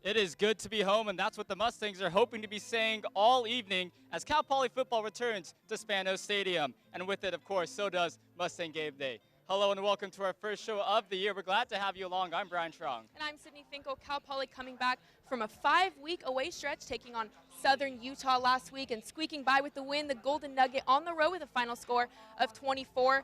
It is good to be home, and that's what the Mustangs are hoping to be saying all evening as Cal Poly football returns to Spanos Stadium. And with it, of course, so does Mustang Gameday. Hello and welcome to our first show of the year. We're glad to have you along. I'm Brian Truong. And I'm Sydney Finkel. Cal Poly coming back from a 5-week away stretch, taking on Southern Utah last week and squeaking by with the win, the Golden Nugget on the road with a final score of 24-21.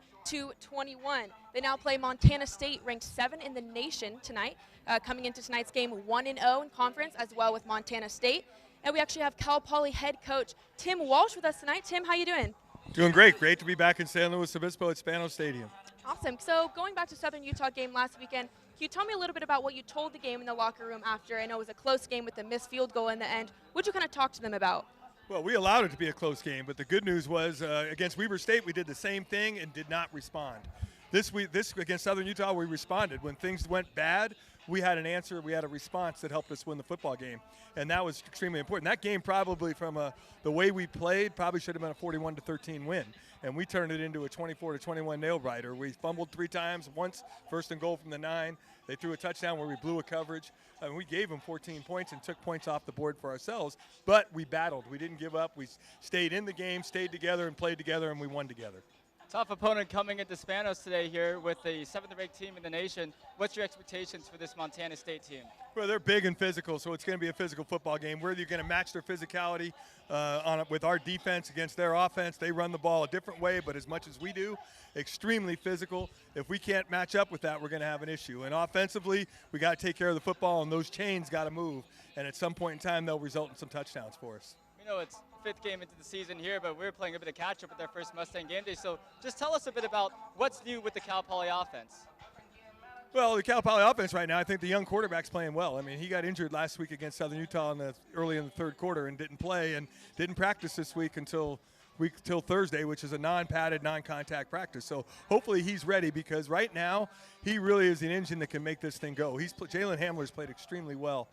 They now play Montana State, ranked 7th in the nation tonight, coming into tonight's game 1-0 in conference, as well with Montana State. And we actually have Cal Poly head coach Tim Walsh with us tonight. Tim, how you doing? Doing great. Great to be back in San Luis Obispo at Spanos Stadium. Awesome. So going back to Southern Utah game last weekend, can you tell me a little bit about what you told the game in the locker room after? I know it was a close game with the missed field goal in the end. What did you kind of talk to them about? Well, we allowed it to be a close game, but the good news was against Weber State, we did the same thing and did not respond. This against Southern Utah, we responded. When things went bad, we had an answer, we had a response that helped us win the football game, and that was extremely important. That game probably from the way we played probably should have been a 41-13 win, and we turned it into a 24-21 nail-biter. We fumbled 3 times, once first and goal from the 9. They threw a touchdown where we blew a coverage. We gave them 14 points and took points off the board for ourselves, but we battled. We didn't give up. We stayed in the game, stayed together, and played together, and we won together. Tough opponent coming into Spanos today here with the 7th-ranked team in the nation. What's your expectations for this Montana State team? Well, they're big and physical, so it's going to be a physical football game. Whether you're going to match their physicality with our defense against their offense, they run the ball a different way, but as much as we do, extremely physical. If we can't match up with that, we're going to have an issue. And offensively, we got to take care of the football, and those chains got to move. And at some point in time, they'll result in some touchdowns for us. We know it's 5th game into the season here, but we're playing a bit of catch-up with our first Mustang Gameday. So just tell us a bit about what's new with the Cal Poly offense. Well, the Cal Poly offense right now, I think the young quarterback's playing well. I mean, he got injured last week against Southern Utah early in the 3rd quarter and didn't play and didn't practice this week until Thursday, which is a non-padded, non-contact practice. So hopefully he's ready, because right now he really is an engine that can make this thing go. Jalen Hamler's played extremely well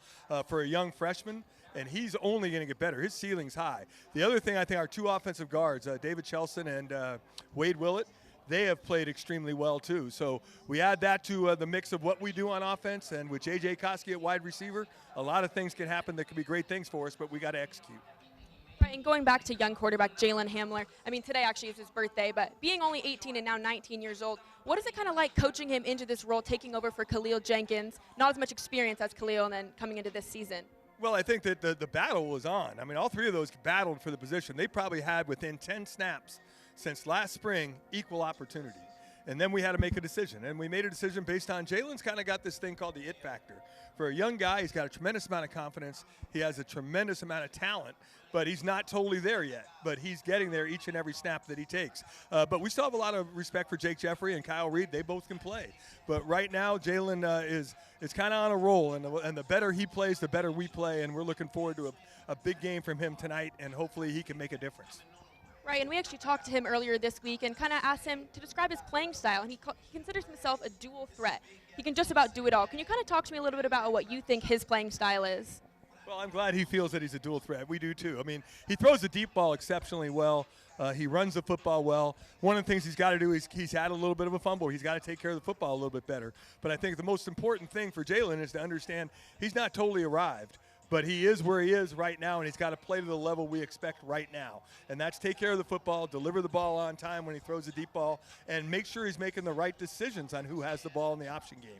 for a young freshman, and he's only going to get better. His ceiling's high. The other thing, I think our 2 offensive guards, David Chelson and Wade Willett, they have played extremely well too. So we add that to the mix of what we do on offense, and with J.J. Koski at wide receiver, a lot of things can happen that could be great things for us, but we got to execute. Right, and going back to young quarterback Jalen Hamler, I mean, today actually is his birthday, but being only 18 and now 19 years old, what is it kind of like coaching him into this role, taking over for Khalil Jenkins? Not as much experience as Khalil, and then coming into this season. Well, I think that the battle was on. I mean, all 3 of those battled for the position. They probably had, within 10 snaps since last spring, equal opportunity. And then we had to make a decision. And we made a decision based on Jalen's kind of got this thing called the it factor. For a young guy, he's got a tremendous amount of confidence. He has a tremendous amount of talent, but he's not totally there yet. But he's getting there each and every snap that he takes. But we still have a lot of respect for Jake Jeffrey and Kyle Reed. They both can play. But right now, Jalen is kind of on a roll. And the better he plays, the better we play. And we're looking forward to a big game from him tonight. And hopefully he can make a difference. Right, and we actually talked to him earlier this week and kind of asked him to describe his playing style, and he considers himself a dual threat. He can just about do it all. Can you kind of talk to me a little bit about what you think his playing style is? Well, I'm glad he feels that he's a dual threat. We do too. I mean, he throws the deep ball exceptionally well. He runs the football well. One of the things he's got to do is he's had a little bit of a fumble. He's got to take care of the football a little bit better. But I think the most important thing for Jalen is to understand he's not totally arrived. But he is where he is right now, and he's got to play to the level we expect right now. And that's take care of the football, deliver the ball on time when he throws the deep ball, and make sure he's making the right decisions on who has the ball in the option game.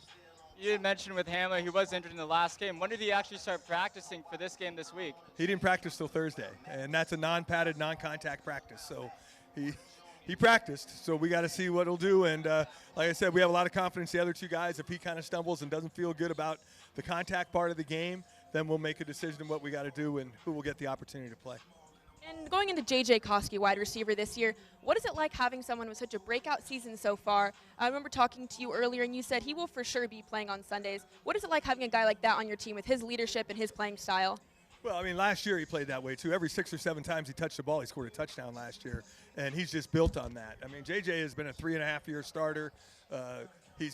You did mention with Hamler, he was injured in the last game. When did he actually start practicing for this game this week? He didn't practice till Thursday, and that's a non-padded, non-contact practice. So he practiced, so we got to see what he'll do. And like I said, we have a lot of confidence in the other 2 guys. If he kind of stumbles and doesn't feel good about the contact part of the game, then we'll make a decision on what we got to do and who will get the opportunity to play. And going into J.J. Koski, wide receiver this year, what is it like having someone with such a breakout season so far? I remember talking to you earlier, and you said he will for sure be playing on Sundays. What is it like having a guy like that on your team with his leadership and his playing style? Well, I mean, last year he played that way too. Every 6 or 7 times he touched the ball, he scored a touchdown last year, and he's just built on that. I mean, J.J. has been a 3.5-year starter.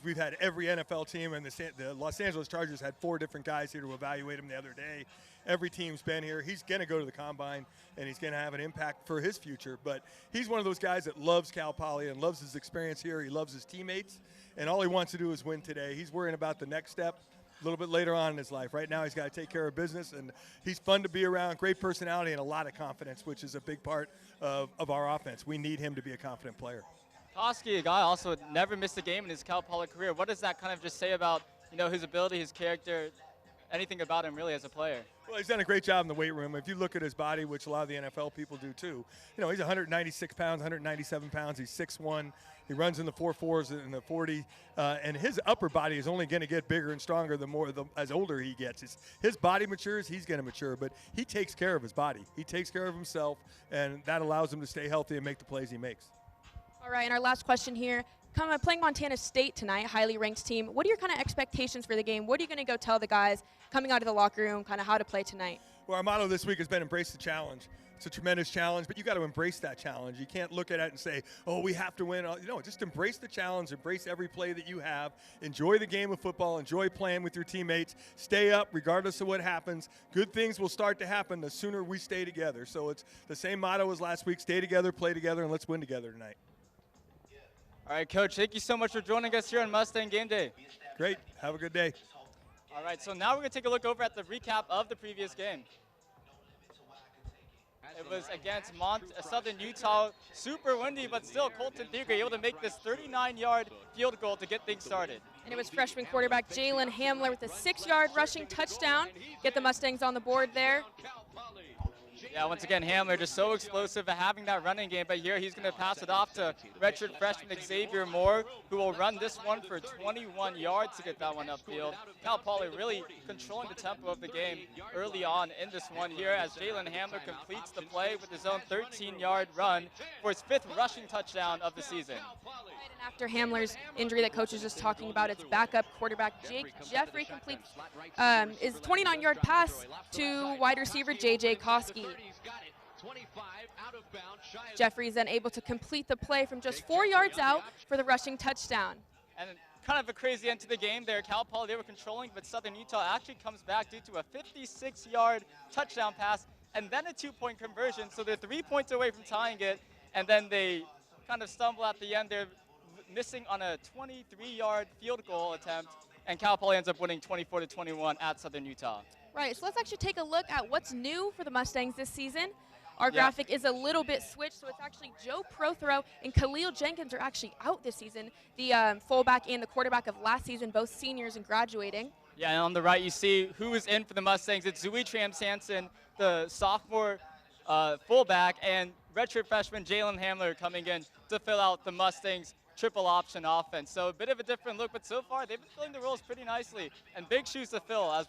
We've had every NFL team, and the Los Angeles Chargers had 4 different guys here to evaluate him the other day. Every team's been here. He's going to go to the Combine, and he's going to have an impact for his future. But he's one of those guys that loves Cal Poly and loves his experience here. He loves his teammates, and all he wants to do is win today. He's worrying about the next step a little bit later on in his life. Right now he's got to take care of business, and he's fun to be around, great personality and a lot of confidence, which is a big part of our offense. We need him to be a confident player. Koski, a guy also never missed a game in his Cal Poly career. What does that kind of just say about, his ability, his character, anything about him really as a player? Well, he's done a great job in the weight room. If you look at his body, which a lot of the NFL people do too, he's 196 pounds, 197 pounds. He's 6'1". He runs in the 4.4s and the 40, and his upper body is only going to get bigger and stronger as older he gets. His body matures, he's going to mature, but he takes care of his body. He takes care of himself, and that allows him to stay healthy and make the plays he makes. All right, and our last question here. Playing Montana State tonight, highly ranked team. What are your kind of expectations for the game? What are you going to go tell the guys coming out of the locker room, kind of how to play tonight? Well, our motto this week has been embrace the challenge. It's a tremendous challenge, but you got to embrace that challenge. You can't look at it and say, oh, we have to win. Just embrace the challenge, embrace every play that you have, enjoy the game of football, enjoy playing with your teammates, stay up regardless of what happens. Good things will start to happen the sooner we stay together. So it's the same motto as last week, stay together, play together, and let's win together tonight. All right, Coach, thank you so much for joining us here on Mustang Game Day. Great. Have a good day. All right, so now we're going to take a look over at the recap of the previous game. It was against Southern Utah, super windy, but still Colton Beaker able to make this 39-yard field goal to get things started. And it was freshman quarterback Jalen Hamler with a 6-yard rushing touchdown. Get the Mustangs on the board there. Yeah, once again, Hamler just so explosive at having that running game, but here he's going to pass it off to redshirt freshman Xavier Moore, who will run this one for 21 yards to get that one upfield. Cal Poly really controlling the tempo of the game early on in this one here as Jalen Hamler completes the play with his own 13-yard run for his 5th rushing touchdown of the season. And after Hamler's injury that coach was just talking about, its backup quarterback Jake Jeffrey completes his 29-yard pass to wide receiver J.J. Koski. Jeffrey's then able to complete the play from just 4 yards out for the rushing touchdown. And kind of a crazy end to the game there. Cal Poly, they were controlling, but Southern Utah actually comes back due to a 56-yard touchdown pass and then a 2-point conversion. So they're 3 points away from tying it, and then they kind of stumble at the end. They're missing on a 23-yard field goal attempt, and Cal Poly ends up winning 24-21 at Southern Utah. Right, so let's actually take a look at what's new for the Mustangs this season. Our graphic is a little bit switched, so it's actually Joe Prothero and Khalil Jenkins are actually out this season. The fullback and the quarterback of last season, both seniors and graduating. Yeah, and on the right you see who is in for the Mustangs. It's Zui Tram-Sanson, the sophomore fullback, and redshirt freshman Jalen Hamler coming in to fill out the Mustangs' triple option offense. So a bit of a different look, but so far they've been filling the roles pretty nicely, and big shoes to fill as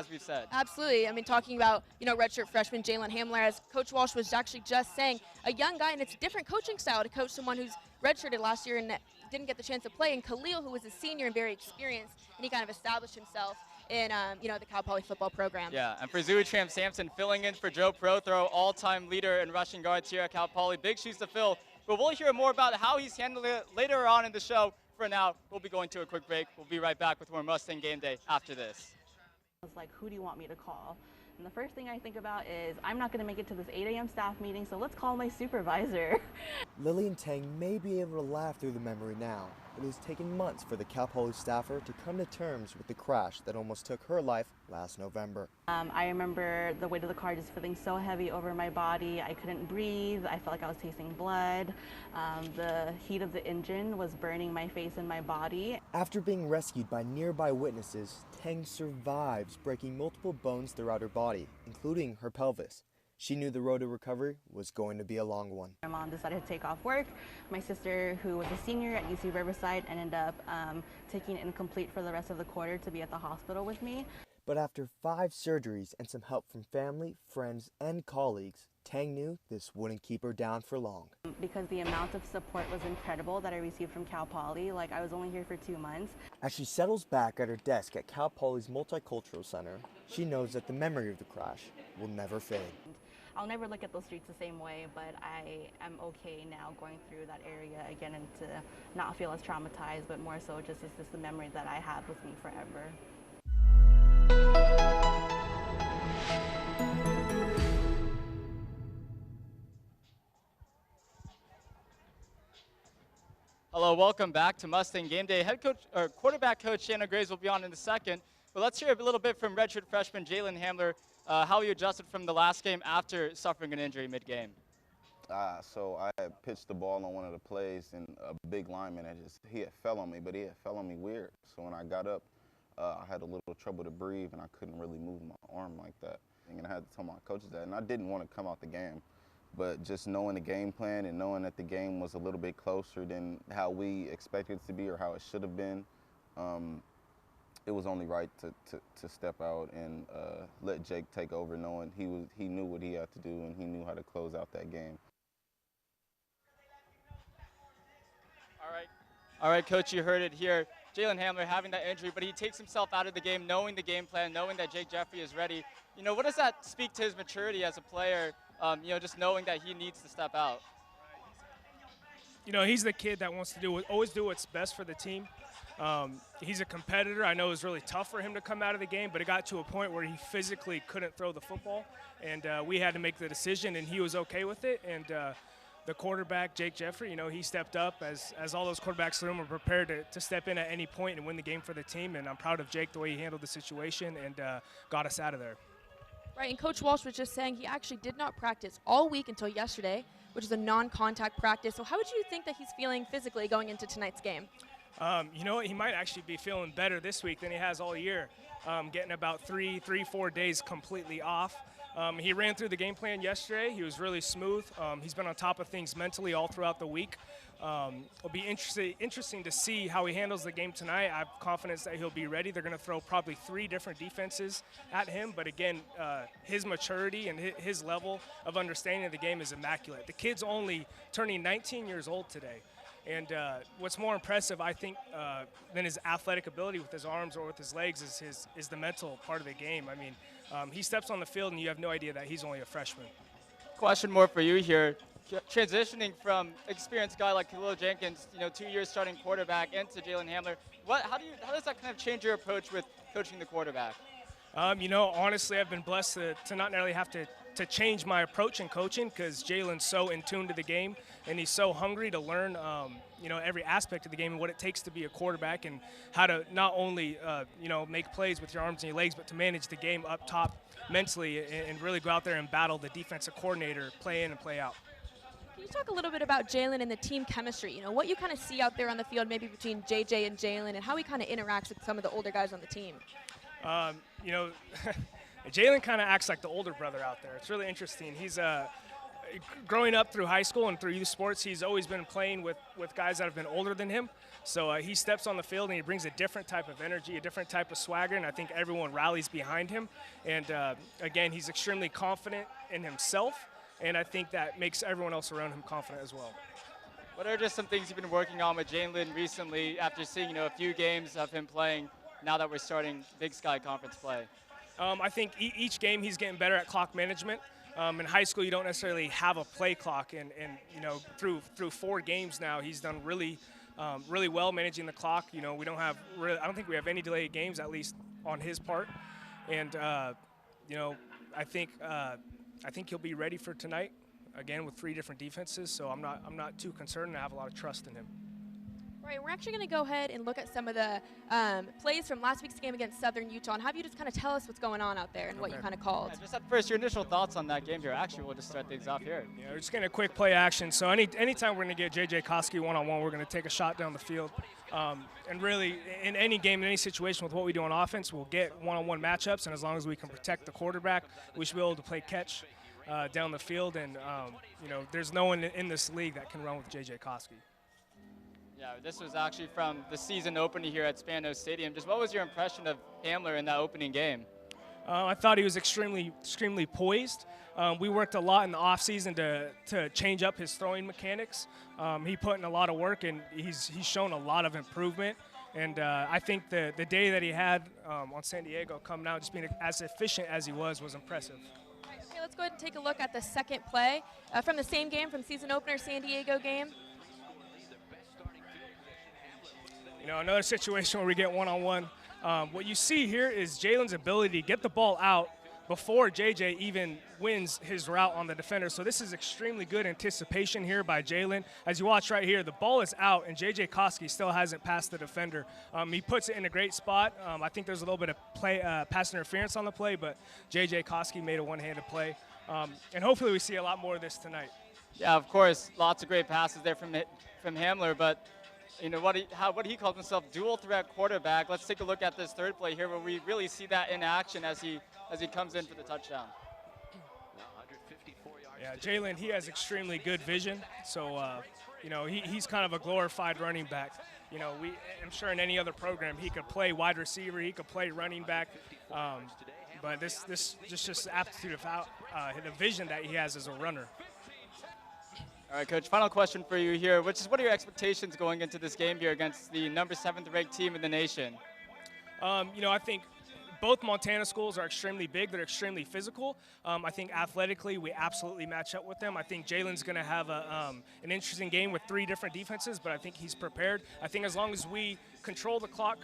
we've said. Absolutely. I mean, talking about, redshirt freshman Jalen Hamler, as Coach Walsh was actually just saying, a young guy, and it's a different coaching style to coach someone who's redshirted last year and didn't get the chance to play, and Khalil, who was a senior and very experienced, and he kind of established himself in, the Cal Poly football program. Yeah, and for Zui Tram-Sanson filling in for Joe Prothero, all-time leader in rushing guards here at Cal Poly. Big shoes to fill, but we'll hear more about how he's handling it later on in the show. For now, we'll be going to a quick break. We'll be right back with more Mustang Game Day after this. It's like, who do you want me to call? And the first thing I think about is, I'm not going to make it to this 8 a.m. staff meeting, so let's call my supervisor. Lily and Tang may be able to laugh through the memory now, but it has taken months for the Cal Poly staffer to come to terms with the crash that almost took her life last November. I remember the weight of the car just feeling so heavy over my body. I couldn't breathe. I felt like I was tasting blood. The heat of the engine was burning my face and my body. After being rescued by nearby witnesses, Tang survives, breaking multiple bones throughout her body, including her pelvis. She knew the road to recovery was going to be a long one. My mom decided to take off work. My sister, who was a senior at UC Riverside, ended up taking incomplete for the rest of the quarter to be at the hospital with me. But after 5 surgeries and some help from family, friends, and colleagues, Tang knew this wouldn't keep her down for long. Because the amount of support was incredible that I received from Cal Poly. Like, I was only here for 2 months. As she settles back at her desk at Cal Poly's Multicultural Center, she knows that the memory of the crash will never fade. I'll never look at those streets the same way, but I am okay now going through that area again and to not feel as traumatized, but more so just it's just the memory that I have with me forever. Hello, welcome back to Mustang Game Day. Head coach or quarterback coach Shannon Graves will be on in a second. But let's hear a little bit from redshirt freshman Jalen Hamler, how he adjusted from the last game after suffering an injury mid-game. So I had pitched the ball on one of the plays, and a big lineman he had fell on me, but he had fell on me weird. So when I got up, I had a little trouble to breathe, and I couldn't really move my arm like that. And I had to tell my coaches that, and I didn't want to come out the game. But just knowing the game plan and knowing that the game was a little bit closer than how we expected it to be or how it should have been, it was only right to step out and let Jake take over, knowing he knew what he had to do and he knew how to close out that game. All right, Coach, you heard it here. Jalen Hamler having that injury, but he takes himself out of the game knowing the game plan, knowing that Jake Jeffrey is ready. You know, what does that speak to his maturity as a player, just knowing that he needs to step out? You know, he's the kid that wants to always do what's best for the team. He's a competitor. I know it was really tough for him to come out of the game, but it got to a point where he physically couldn't throw the football, and we had to make the decision, and he was okay with it. And the quarterback, Jake Jeffrey, you know, he stepped up as all those quarterbacks in the room were prepared to step in at any point and win the game for the team. And I'm proud of Jake, the way he handled the situation and got us out of there. Right, and Coach Walsh was just saying he actually did not practice all week until yesterday, which is a non-contact practice. So how would you think that he's feeling physically going into tonight's game? You know what, he might actually be feeling better this week than he has all year, getting about 4 days completely off. He ran through the game plan yesterday. He was really smooth. He's been on top of things mentally all throughout the week. It'll be interesting to see how he handles the game tonight. I have confidence that he'll be ready. They're going to throw probably 3 different defenses at him, but again, his maturity and his level of understanding of the game is immaculate. The kid's only turning 19 years old today. And what's more impressive, I think, than his athletic ability with his arms or with his legs is the mental part of the game. I mean, he steps on the field and you have no idea that he's only a freshman. Question more for you here. Transitioning from experienced guy like Khalil Jenkins, 2 years starting quarterback, into Jalen Hamler, how does that kind of change your approach with coaching the quarterback? Honestly, I've been blessed to not necessarily have to change my approach in coaching, because Jalen's so in tune to the game and he's so hungry to learn, every aspect of the game and what it takes to be a quarterback and how to not only, make plays with your arms and your legs, but to manage the game up top mentally and really go out there and battle the defensive coordinator, play in and play out. Can you talk a little bit about Jalen and the team chemistry? What you kind of see out there on the field, maybe between JJ and Jalen, and how he kind of interacts with some of the older guys on the team? Jalen kind of acts like the older brother out there. It's really interesting. He's growing up through high school and through youth sports, he's always been playing with guys that have been older than him. So he steps on the field and he brings a different type of energy, a different type of swagger, and I think everyone rallies behind him. And again, he's extremely confident in himself, and I think that makes everyone else around him confident as well. What are just some things you've been working on with Jalen recently after seeing a few games of him playing now that we're starting Big Sky Conference play? I think each game he's getting better at clock management. In high school, you don't necessarily have a play clock, and through 4 games now, he's done really well managing the clock. We don't have I don't think we have any delayed games, at least on his part, and I think he'll be ready for tonight again with 3 different defenses. So I'm not too concerned, and I have a lot of trust in him. Right, we're actually going to go ahead and look at some of the plays from last week's game against Southern Utah, and have you just kind of tell us what's going on out there and what you kind of called. Yeah, just at first, your initial thoughts on that game here. Actually, we'll just start things off here. Yeah, we're just getting a quick play action. So anytime we're going to get J.J. Koski one-on-one, we're going to take a shot down the field. And really, in any game, in any situation with what we do on offense, we'll get one-on-one matchups, and as long as we can protect the quarterback, we should be able to play catch down the field. And, there's no one in this league that can run with J.J. Koski. Yeah, this was actually from the season opening here at Spano Stadium. Just what was your impression of Hamler in that opening game? I thought he was extremely poised. We worked a lot in the offseason to change up his throwing mechanics. He put in a lot of work, and he's shown a lot of improvement. And I think the day that he had on San Diego coming out, just being as efficient as he was impressive. Okay, let's go ahead and take a look at the second play from the same game, from season opener San Diego game. Another situation where we get one-on-one. What you see here is Jalen's ability to get the ball out before JJ even wins his route on the defender. So this is extremely good anticipation here by Jalen. As you watch right here, the ball is out, and JJ Koski still hasn't passed the defender. He puts it in a great spot. I think there's a little bit of pass interference on the play, but JJ Koski made a one-handed play. And hopefully we see a lot more of this tonight. Yeah, of course, lots of great passes there from Hamler, but you know what he calls himself, dual threat quarterback. Let's take a look at this third play here where we really see that in action as he comes in for the touchdown. Yeah, Jalen, he has extremely good vision, so you know, he's kind of a glorified running back. You know, I'm sure in any other program he could play wide receiver, he could play running back, but this just aptitude of the vision that he has as a runner. All right, Coach, final question for you here, which is what are your expectations going into this game here against the number 7th ranked team in the nation? You know, I think both Montana schools are extremely big. They're extremely physical. I think athletically we absolutely match up with them. I think Jalen's going to have an interesting game with 3 different defenses, but I think he's prepared. I think as long as we control the clock,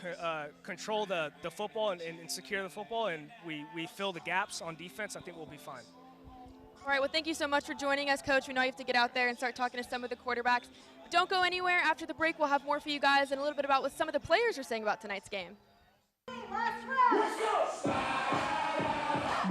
control the football and secure the football, and we fill the gaps on defense, I think we'll be fine. All right, well, thank you so much for joining us, Coach. We know you have to get out there and start talking to some of the quarterbacks. But don't go anywhere. After the break, we'll have more for you guys and a little bit about what some of the players are saying about tonight's game.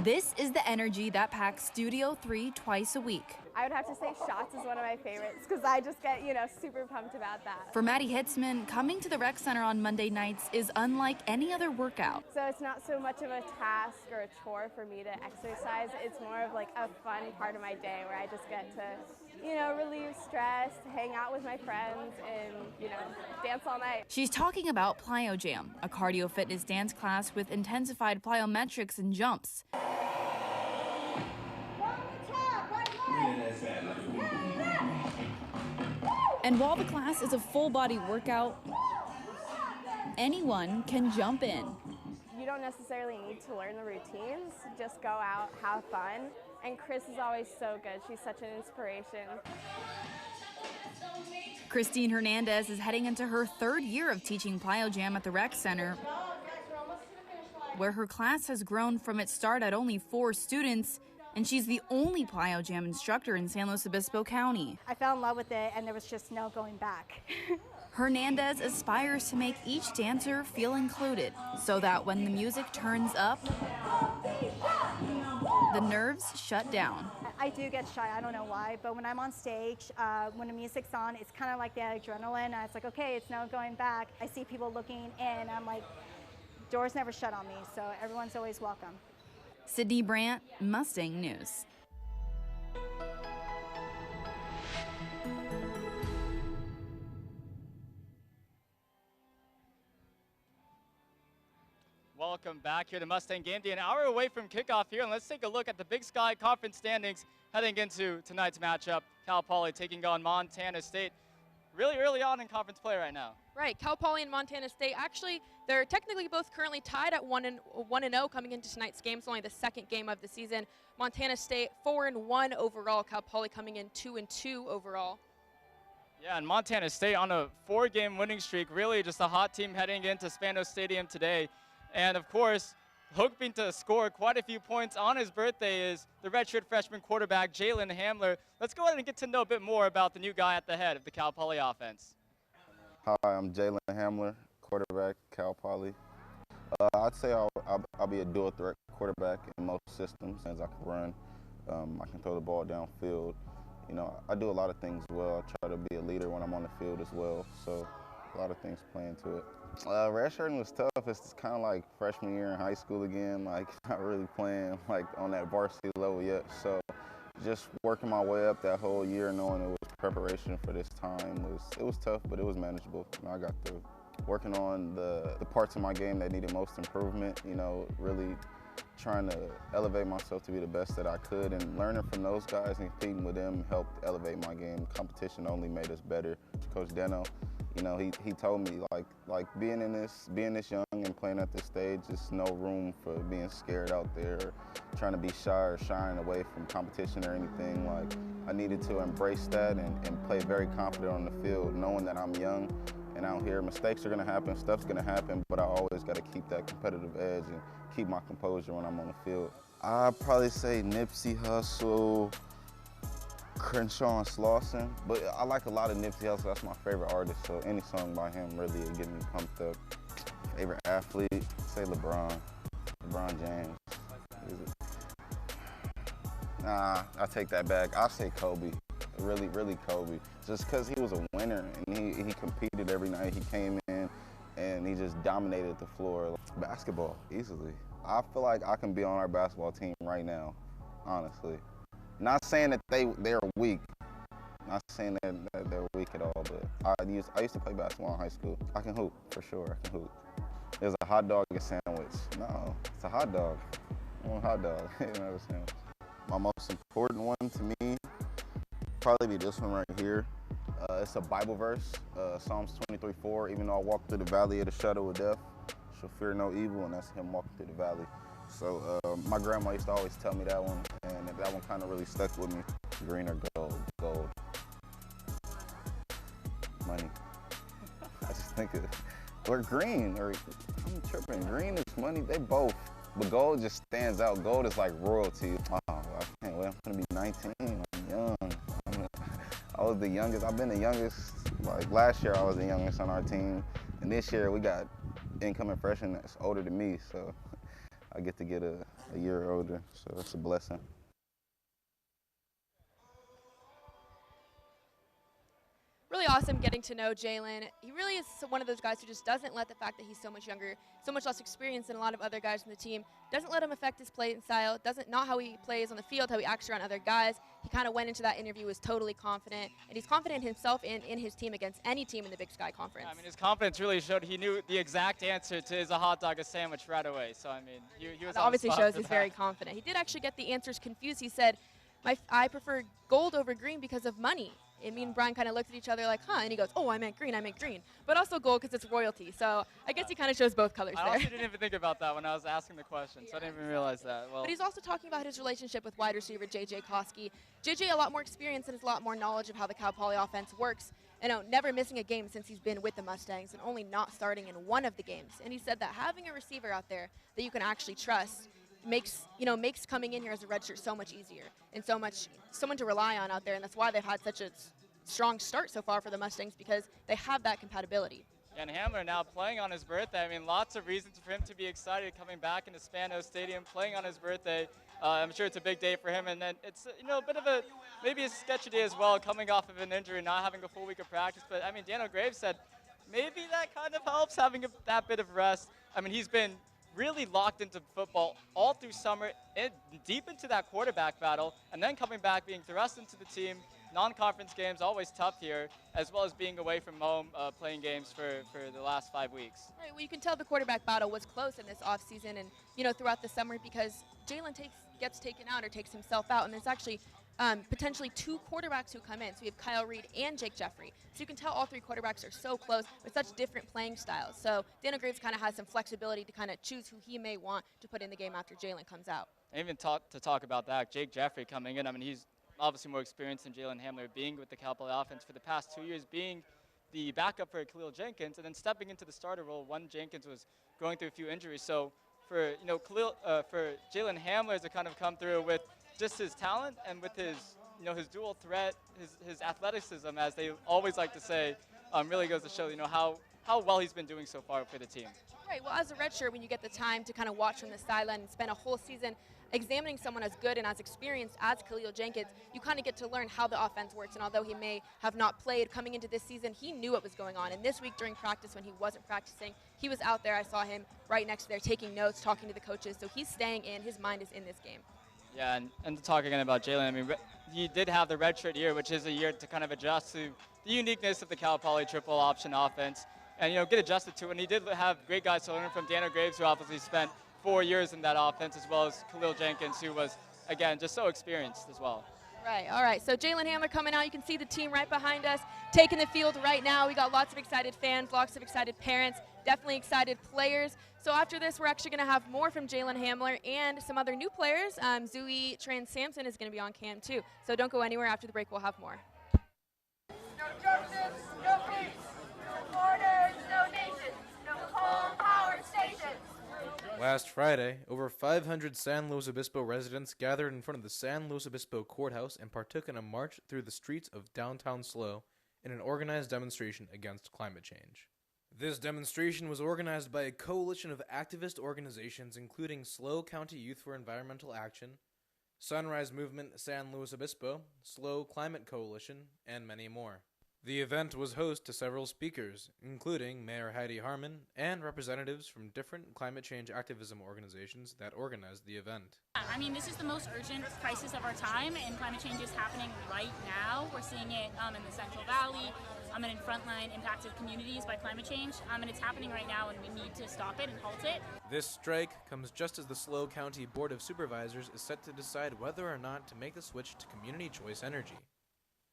This is the energy that packs Studio 3 twice a week. I would have to say shots is one of my favorites because I just get, you know, super pumped about that. For Maddie Hitzman, coming to the rec center on Monday nights is unlike any other workout. So it's not so much of a task or a chore for me to exercise. It's more of like a fun part of my day where I just get to, you know, relieve stress, hang out with my friends, and, you know, dance all night. She's talking about Plyo Jam, a cardio fitness dance class with intensified plyometrics and jumps. And while the class is a full-body workout, anyone can jump in. You don't necessarily need to learn the routines, just go out, have fun. And Chris is always so good. She's such an inspiration. Christine Hernandez is heading into her 3rd year of teaching Plyo Jam at the rec center, where her class has grown from its start at only 4 students, and she's the only Plyo Jam instructor in San Luis Obispo County. I fell in love with it, and there was just no going back. Hernandez aspires to make each dancer feel included, so that when the music turns up, the nerves shut down. I do get shy, I don't know why, but when I'm on stage, when the music's on, it's kind of like the adrenaline. It's like, okay, it's no going back. I see people looking in, I'm like, doors never shut on me, so everyone's always welcome. Sydney Brandt, Mustang News. Welcome back here to Mustang Gameday, an hour away from kickoff here, and let's take a look at the Big Sky Conference standings heading into tonight's matchup. Cal Poly taking on Montana State. Really early on in conference play right now. Right, Cal Poly and Montana State, actually, they're technically both currently tied at 1-0 coming into tonight's game. It's only the 2nd game of the season. Montana State 4-1 overall. Cal Poly coming in 2-2 overall. Yeah, and Montana State on a 4-game winning streak. Really just a hot team heading into Spanos Stadium today. And of course, hoping to score quite a few points on his birthday is the redshirt freshman quarterback, Jalen Hamler. Let's go ahead and get to know a bit more about the new guy at the head of the Cal Poly offense. Hi, I'm Jalen Hamler, quarterback, Cal Poly. I'd say I'll be a dual threat quarterback in most systems, as I can run. I can throw the ball downfield. You know, I do a lot of things well. I try to be a leader when I'm on the field as well. So a lot of things play into it. Redshirting was tough. It's kind of like freshman year in high school again. Like, not really playing like on that varsity level yet. So just working my way up that whole year, knowing it was preparation for this time, it was tough, but it was manageable. You know, I got through. Working on the parts of my game that needed most improvement, you know, really trying to elevate myself to be the best that I could, and learning from those guys and competing with them helped elevate my game. Competition only made us better. Coach Deno, you know, he told me like being this young and playing at this stage, there's no room for being scared out there, or trying to be shy or shying away from competition or anything. Like, I needed to embrace that and play very confident on the field, knowing that I'm young and out here. Mistakes are gonna happen, stuff's gonna happen, but I always gotta keep that competitive edge and keep my composure when I'm on the field. I'd probably say Nipsey Hussle, Crenshaw and Slauson, but I like a lot of Nipsey Hussle. That's my favorite artist, so any song by him really would get me pumped up. Favorite athlete, say LeBron James. Nah, I take that back. I'll say Kobe. Really Kobe. Just because he was a winner and he competed every night. He came in and he just dominated the floor. Basketball, easily. I feel like I can be on our basketball team right now, honestly. Not saying that they're weak. Not saying that they're weak at all, but I used to play basketball in high school. I can hoop, for sure, I can hoop. There's a hot dog and sandwich. No, it's a hot dog. I want a hot dog, not a sandwich. My most important one to me, probably be this one right here. It's a Bible verse, Psalms 23:4. Even though I walk through the valley of the shadow of death, shall fear no evil, and that's him walking through the valley. So my grandma used to always tell me that one, and that one kind of really stuck with me. Green or gold? Gold. Money. I just think of, or green, or I'm tripping. Green is money, they both. But gold just stands out. Gold is like royalty. Oh, I can't wait, I'm gonna be 19, I'm young. I was the youngest, I've been the youngest, like last year I was the youngest on our team. And this year we got incoming freshman that's older than me, so I get to get a year older, so that's a blessing. Really awesome getting to know Jalen. He really is one of those guys who just doesn't let the fact that he's so much younger, so much less experienced than a lot of other guys in the team, doesn't let him affect his play style, not how he plays on the field, how he acts around other guys. He kind of went into that interview, was totally confident, and he's confident in himself and in his team against any team in the Big Sky Conference. I mean, his confidence really showed. He knew the exact answer to is a hot dog, a sandwich right away. So, I mean, he was that obviously shows he's very confident. He did actually get the answers confused. He said, I prefer gold over green because of money. And me and Brian kind of looked at each other like, huh? And he goes, oh, I meant green. But also gold because it's royalty. So I guess he kind of shows both colors there. I also didn't even think about that when I was asking the question, so I didn't even realize that. Well, but he's also talking about his relationship with wide receiver J.J. Koski. J.J. a lot more experience and has a lot more knowledge of how the Cal Poly offense works. And never missing a game since he's been with the Mustangs and only not starting in one of the games. And he said that having a receiver out there that you can actually trust makes coming in here as a redshirt so much easier and someone to rely on out there, and that's why they've had such a strong start so far for the Mustangs, because they have that compatibility. And Hamler now playing on his birthday. I mean, lots of reasons for him to be excited coming back into Spano Stadium, playing on his birthday. I'm sure it's a big day for him, and then it's a bit of maybe a sketchy day as well, coming off of an injury, not having a full week of practice. But I mean, Daniel Graves said maybe that kind of helps, having that bit of rest. I mean, he's been really locked into football all through summer, and deep into that quarterback battle, and then coming back, being thrust into the team. Non-conference games, always tough here, as well as being away from home, playing games for the last 5 weeks. Right, well, you can tell the quarterback battle was close in this offseason and, throughout the summer, because Jalen gets taken out or takes himself out, and there's actually potentially two quarterbacks who come in. So we have Kyle Reed and Jake Jeffrey. So you can tell all three quarterbacks are so close with such different playing styles. So Daniel Graves kind of has some flexibility to kind of choose who he may want to put in the game after Jalen comes out. And even to talk about that, Jake Jeffrey coming in, I mean, he's obviously more experienced than Jalen Hamler, being with the Cal Poly offense for the past 2 years, being the backup for Khalil Jenkins, and then stepping into the starter role when Jenkins was going through a few injuries. So for for Jalen Hamler to kind of come through with just his talent and with his his dual threat, his athleticism, as they always like to say, really goes to show how well he's been doing so far for the team. Right. Well, as a redshirt, when you get the time to kind of watch from the sideline and spend a whole season examining someone as good and as experienced as Khalil Jenkins, you kind of get to learn how the offense works. And although he may have not played coming into this season, he knew what was going on. And this week during practice, when he wasn't practicing, he was out there. I saw him right next to there taking notes, talking to the coaches. So he's staying in. His mind is in this game. Yeah, and to talk again about Jalen, I mean, he did have the redshirt year, which is a year to kind of adjust to the uniqueness of the Cal Poly triple option offense and, get adjusted to it. And he did have great guys to learn from. Daniel Graves, who obviously spent 4 years in that offense, as well as Khalil Jenkins, who was, again, just so experienced as well. Right, all right. So Jalen Hamler coming out. You can see the team right behind us, taking the field right now. We got lots of excited fans, lots of excited parents, definitely excited players. So after this, we're actually going to have more from Jalen Hamler and some other new players. Zooey Trans-Samson is going to be on cam too. So don't go anywhere. After the break, we'll have more. No justice, no peace. No borders, no nations. No coal-powered stations. Last Friday, over 500 San Luis Obispo residents gathered in front of the San Luis Obispo courthouse and partook in a march through the streets of downtown SLO in an organized demonstration against climate change. This demonstration was organized by a coalition of activist organizations including SLO County Youth for Environmental Action, Sunrise Movement San Luis Obispo, SLO Climate Coalition, and many more. The event was host to several speakers, including Mayor Heidi Harmon and representatives from different climate change activism organizations that organized the event. I mean, this is the most urgent crisis of our time, and climate change is happening right now. We're seeing it in the Central Valley, and in frontline impacted communities by climate change, and it's happening right now, and we need to stop it and halt it. This strike comes just as the SLO County Board of Supervisors is set to decide whether or not to make the switch to community choice energy,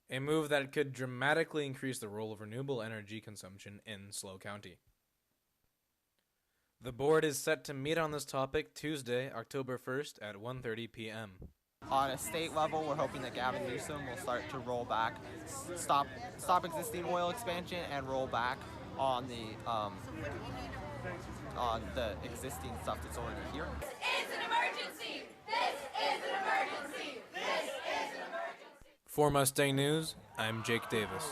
a move that could dramatically increase the role of renewable energy consumption in SLO County. The board is set to meet on this topic Tuesday, October 1st at 1:30 p.m. On a state level, we're hoping that Gavin Newsom will start to roll back, stop existing oil expansion, and roll back on the existing stuff that's already here. This is an emergency! This is an emergency! This is an emergency! For Mustang News, I'm Jake Davis.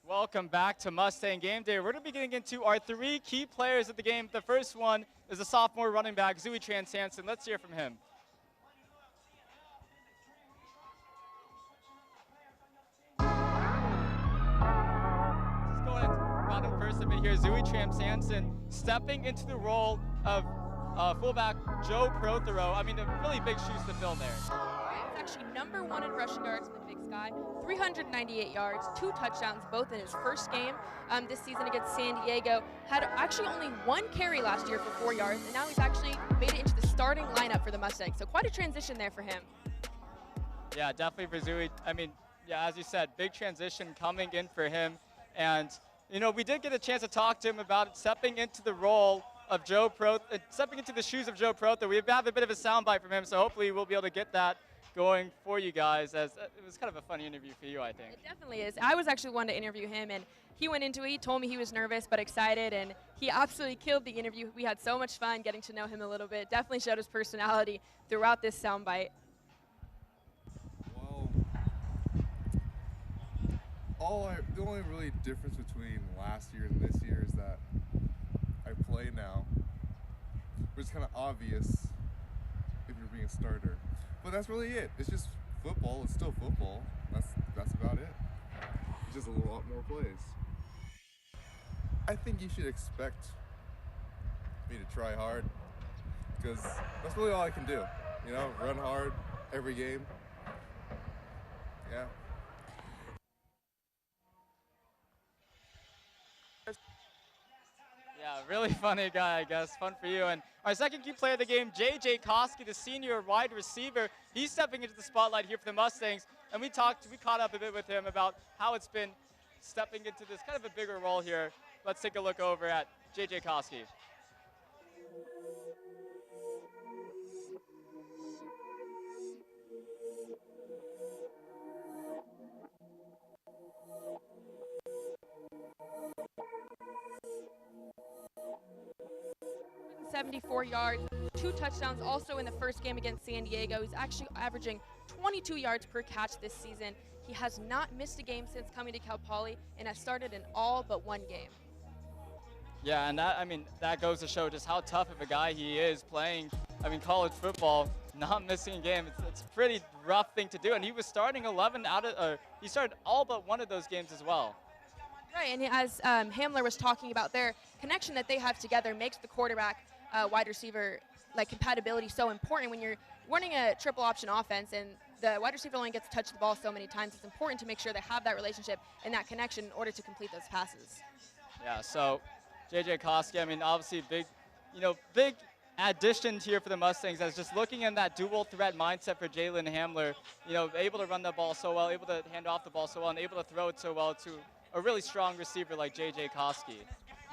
Welcome back to Mustang Game Day. We're going to be getting into our three key players of the game. The first one is a sophomore running back, Zooey Transanson. Let's hear from him. Just going around him first a bit here. Zooey Transanson stepping into the role of fullback Joe Prothero. I mean, really big shoes to fill there. He's actually #1 in rushing yards in the Big Sky, 398 yards, 2 touchdowns, both in his first game this season against San Diego. Had actually only 1 carry last year for 4 yards, and now he's actually made it into the starting lineup for the Mustangs. So quite a transition there for him. Yeah, definitely for Zooey. I mean, yeah, as you said, big transition coming in for him. And, you know, we did get a chance to talk to him about stepping into the role of stepping into the shoes of Joe Prothero. We have a bit of a soundbite from him, so hopefully we'll be able to get that going for you guys, as it was kind of a fun interview for you, I think. It definitely is. I was actually one to interview him, and he went into it. He told me he was nervous but excited, and he absolutely killed the interview. We had so much fun getting to know him a little bit. Definitely showed his personality throughout this soundbite. Well, the only really difference between last year and this year is that I play now, which is kind of obvious if you're being a starter. But that's really it. It's just football. It's still football. That's about it. It's just a lot more plays. I think you should expect me to try hard, because that's really all I can do. You know, run hard every game. Yeah. Yeah, really funny guy, I guess. Fun for you. And our second key player of the game, J.J. Koski, the senior wide receiver. He's stepping into the spotlight here for the Mustangs. And we caught up a bit with him about how it's been stepping into this kind of a bigger role here. Let's take a look over at J.J. Koski. .74 yards, 2 touchdowns also in the first game against San Diego. He's actually averaging 22 yards per catch this season. He has not missed a game since coming to Cal Poly and has started in all but 1 game. Yeah, and that goes to show just how tough of a guy he is playing, college football, not missing a game. It's a pretty rough thing to do, and he was starting he started all but 1 of those games as well. Right, and as Hamler was talking about, their connection that they have together makes the quarterback wide receiver compatibility so important. When you're running a triple option offense and the wide receiver only gets to touch the ball so many times, it's important to make sure they have that relationship and that connection in order to complete those passes. Yeah, so J.J. Koski, obviously big addition here for the Mustangs, as just looking in that dual threat mindset for Jalen Hamler, able to run the ball so well, able to hand off the ball so well, and able to throw it so well to a really strong receiver like J.J. Koski.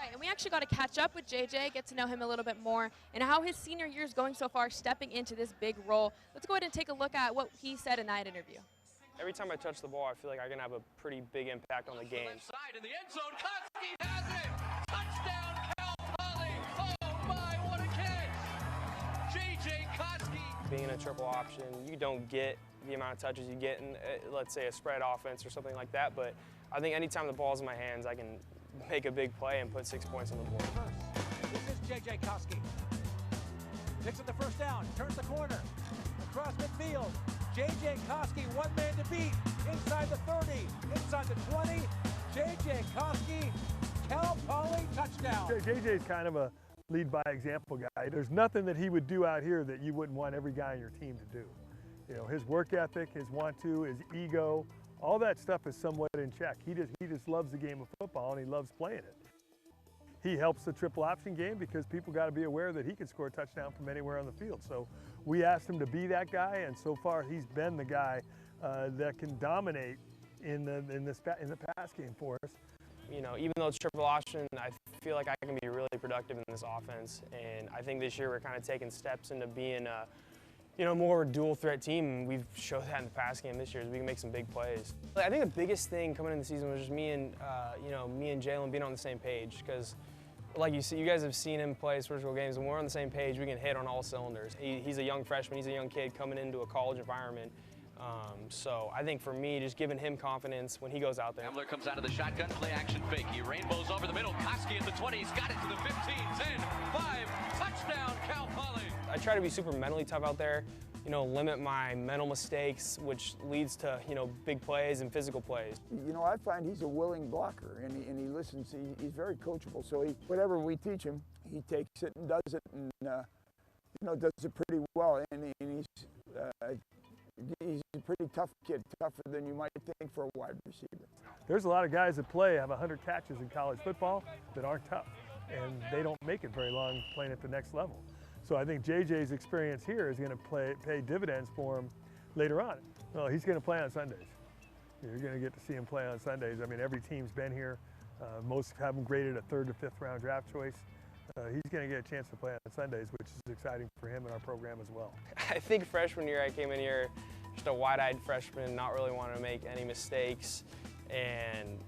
Right, and we actually got to catch up with JJ, get to know him a little bit more, and how his senior year is going so far, stepping into this big role. Let's go ahead and take a look at what he said in that interview. Every time I touch the ball, I feel like I can have a pretty big impact on the game. Side in the end zone, Koski has it! Touchdown, Cal Poly! Oh my, what a catch! J.J. Koski! Being a triple option, you don't get the amount of touches you get in, let's say, a spread offense or something like that, but I think anytime the ball's in my hands, I can make a big play and put 6 points on the board. This is J.J. Koski. Picks up the first down, turns the corner, across midfield. J.J. Koski, one man to beat, inside the 30, inside the 20. J.J. Koski, Cal Poly touchdown. JJ's kind of a lead by example guy. There's nothing that he would do out here that you wouldn't want every guy on your team to do. You know, his work ethic, his want to, his ego, all that stuff is somewhat in check. He just loves the game of football and he loves playing it. He helps the triple option game because people got to be aware that he can score a touchdown from anywhere on the field. So we asked him to be that guy, and so far he's been the guy that can dominate in the pass game for us. You know, even though it's triple option, I feel like I can be really productive in this offense, and I think this year we're kind of taking steps into being a, you know, more dual threat team. We've showed that in the pass game this year, is we can make some big plays. I think the biggest thing coming into the season was just me and Jalen being on the same page, because like you see, you guys have seen him play his first real games, and we're on the same page. We can hit on all cylinders. He's a young freshman. He's a young kid coming into a college environment. So I think for me, just giving him confidence when he goes out there. Hamler comes out of the shotgun, play action fake. He rainbows over the middle. Koski at the 20. He's got it to the 15, 10, 5. Touchdown, Cal Poly. I try to be super mentally tough out there, you know, limit my mental mistakes, which leads to, you know, big plays and physical plays. You know, I find he's a willing blocker, and he listens. He's very coachable. So whatever we teach him, he takes it and does it, and you know, does it pretty well. And he's a pretty tough kid, tougher than you might think for a wide receiver. There's a lot of guys that have 100 catches in college football that aren't tough, and they don't make it very long playing at the next level. So I think JJ's experience here is going to pay dividends for him later on. Well, he's going to play on Sundays. You're going to get to see him play on Sundays. I mean, every team's been here. Most have him graded a 3rd to 5th round draft choice. He's going to get a chance to play on Sundays, which is exciting for him and our program as well. I think freshman year I came in here just a wide-eyed freshman, not really wanting to make any mistakes. And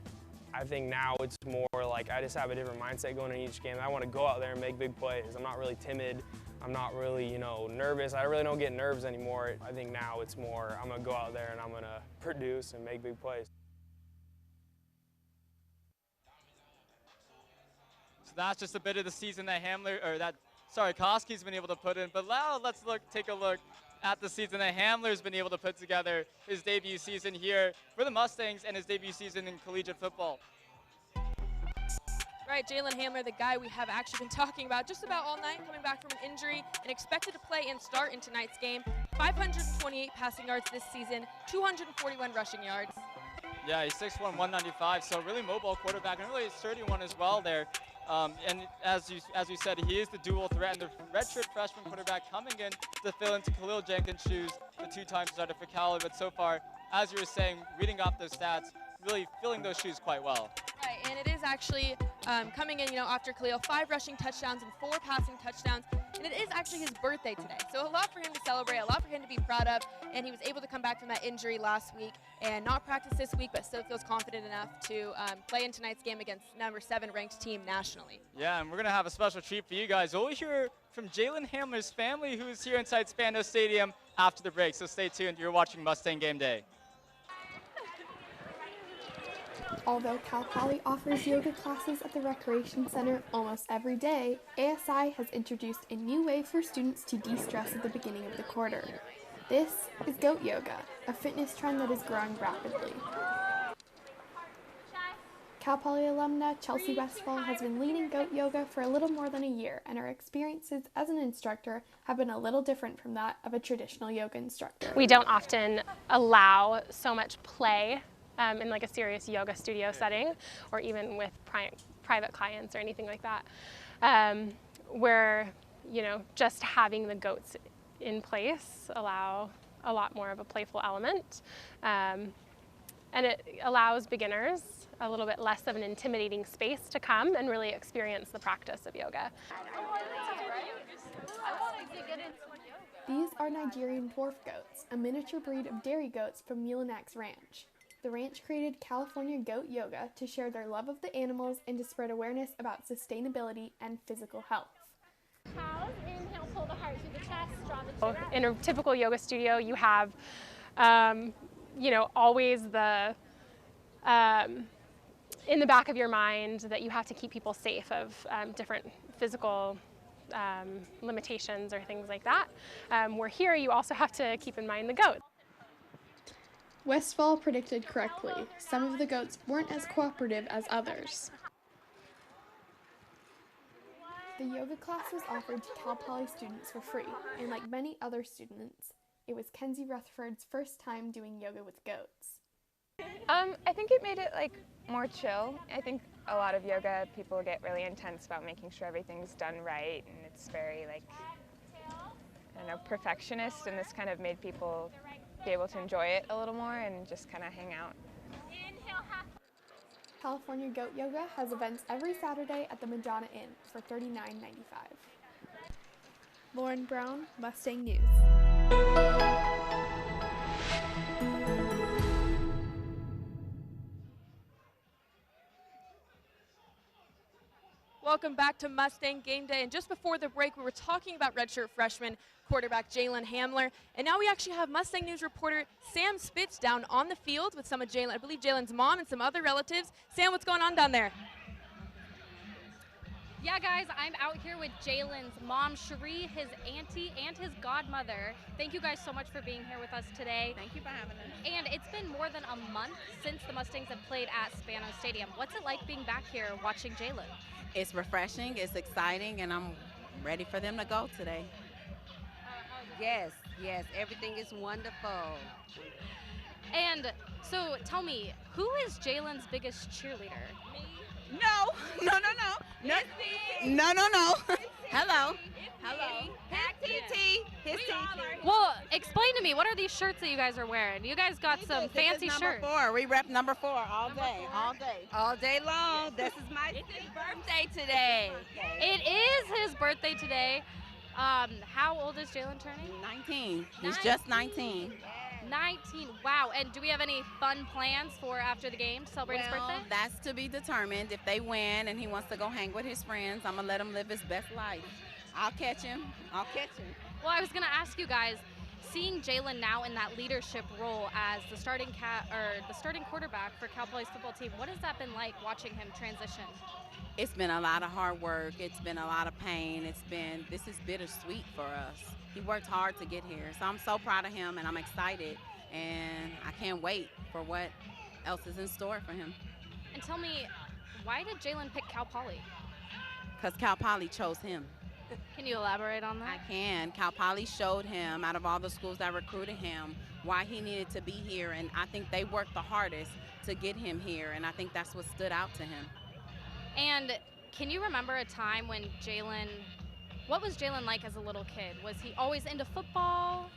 I think now it's more like I just have a different mindset going in each game. I want to go out there and make big plays. I'm not really timid. I'm not really, you know, nervous. I really don't get nerves anymore. I think now it's more I'm going to go out there and I'm going to produce and make big plays. So that's just a bit of the season that Koski's been able to put in. But now let's take a look at the season that Hamler's been able to put together, his debut season here for the Mustangs and his debut season in collegiate football. Right, Jalen Hamler, the guy we have actually been talking about just about all night, coming back from an injury and expected to play and start in tonight's game. 528 passing yards this season, 241 rushing yards. Yeah, he's 6'1", 195, so really mobile quarterback, and really a sturdy one as well there. And as you said, he is the dual threat, and the redshirt freshman quarterback coming in to fill into Khalil Jenkins' shoes, the 2-time starter for Cali. But so far, as you were saying, reading off those stats, really filling those shoes quite well. Right, and it is actually coming in, you know, after Khalil, 5 rushing touchdowns and 4 passing touchdowns, and it is actually his birthday today. So a lot for him to celebrate, a lot for him to be proud of, and he was able to come back from that injury last week and not practice this week, but still feels confident enough to play in tonight's game against number 7 ranked team nationally. Yeah, and we're going to have a special treat for you guys. We'll hear from Jalen Hamler's family, who is here inside Spano Stadium after the break, so stay tuned. You're watching Mustang Game Day. Although Cal Poly offers yoga classes at the Recreation Center almost every day, ASI has introduced a new way for students to de-stress at the beginning of the quarter. This is goat yoga, a fitness trend that is growing rapidly. Cal Poly alumna Chelsea Westfall has been leading goat yoga for a little more than a year, and her experiences as an instructor have been a little different from that of a traditional yoga instructor. We don't often allow so much play in like a serious yoga studio setting, or even with private clients or anything like that, where, you know, just having the goats in place allow a lot more of a playful element, and it allows beginners a little bit less of an intimidating space to come and really experience the practice of yoga. These are Nigerian dwarf goats, a miniature breed of dairy goats from Mulenax Ranch. The ranch created California Goat Yoga to share their love of the animals and to spread awareness about sustainability and physical health. Inhale, pull the heart through the chest, draw the chin up. In a typical yoga studio, you have, always the, in the back of your mind that you have to keep people safe of different physical limitations or things like that. Where here, you also have to keep in mind the goat. Westfall predicted correctly. Some of the goats weren't as cooperative as others. The yoga class was offered to Cal Poly students for free, and like many other students, it was Kenzie Rutherford's first time doing yoga with goats. I think it made it more chill. I think a lot of yoga people get really intense about making sure everything's done right, and it's very perfectionist, and this kind of made people be able to enjoy it a little more and just kind of hang out. California Goat Yoga has events every Saturday at the Madonna Inn for $39.95. Lauren Brown, Mustang News. Welcome back to Mustang Game Day. And just before the break, we were talking about redshirt freshman quarterback Jalen Hamler. And now we actually have Mustang News reporter Sam Spitz down on the field with some of I believe Jalen's mom and some other relatives. Sam, what's going on down there? Yeah, guys, I'm out here with Jalen's mom, Cherie, his auntie, and his godmother. Thank you guys so much for being here with us today. Thank you for having us. And it's been more than a month since the Mustangs have played at Spano Stadium. What's it like being back here watching Jalen? It's refreshing, it's exciting, and I'm ready for them to go today. Yes, everything is wonderful. And so tell me, who is Jalen's biggest cheerleader? No. Hello. His Well, explain to me, what are these shirts that you guys are wearing? You guys got some fancy shirts. We rep number 4 all day. All day long. This is my birthday today. It is his birthday today. How old is Jalen turning? 19. He's just 19. 19. Wow. And do we have any fun plans for after the game to celebrate his birthday? That's to be determined. If they win and he wants to go hang with his friends, I'm going to let him live his best life. I'll catch him. Well, I was going to ask you guys, seeing Jalen now in that leadership role as the starting quarterback for Cal Poly's football team, what has that been like watching him transition? It's been a lot of hard work. It's been a lot of pain. This is bittersweet for us. He worked hard to get here. So I'm so proud of him, and I'm excited, and I can't wait for what else is in store for him. And tell me, why did Jalen pick Cal Poly? Because Cal Poly chose him. Can you elaborate on that? I can. Cal Poly showed him, out of all the schools that recruited him, why he needed to be here, and I think they worked the hardest to get him here, and I think that's what stood out to him. And can you remember a time when what was Jalen like as a little kid? Was he always into football?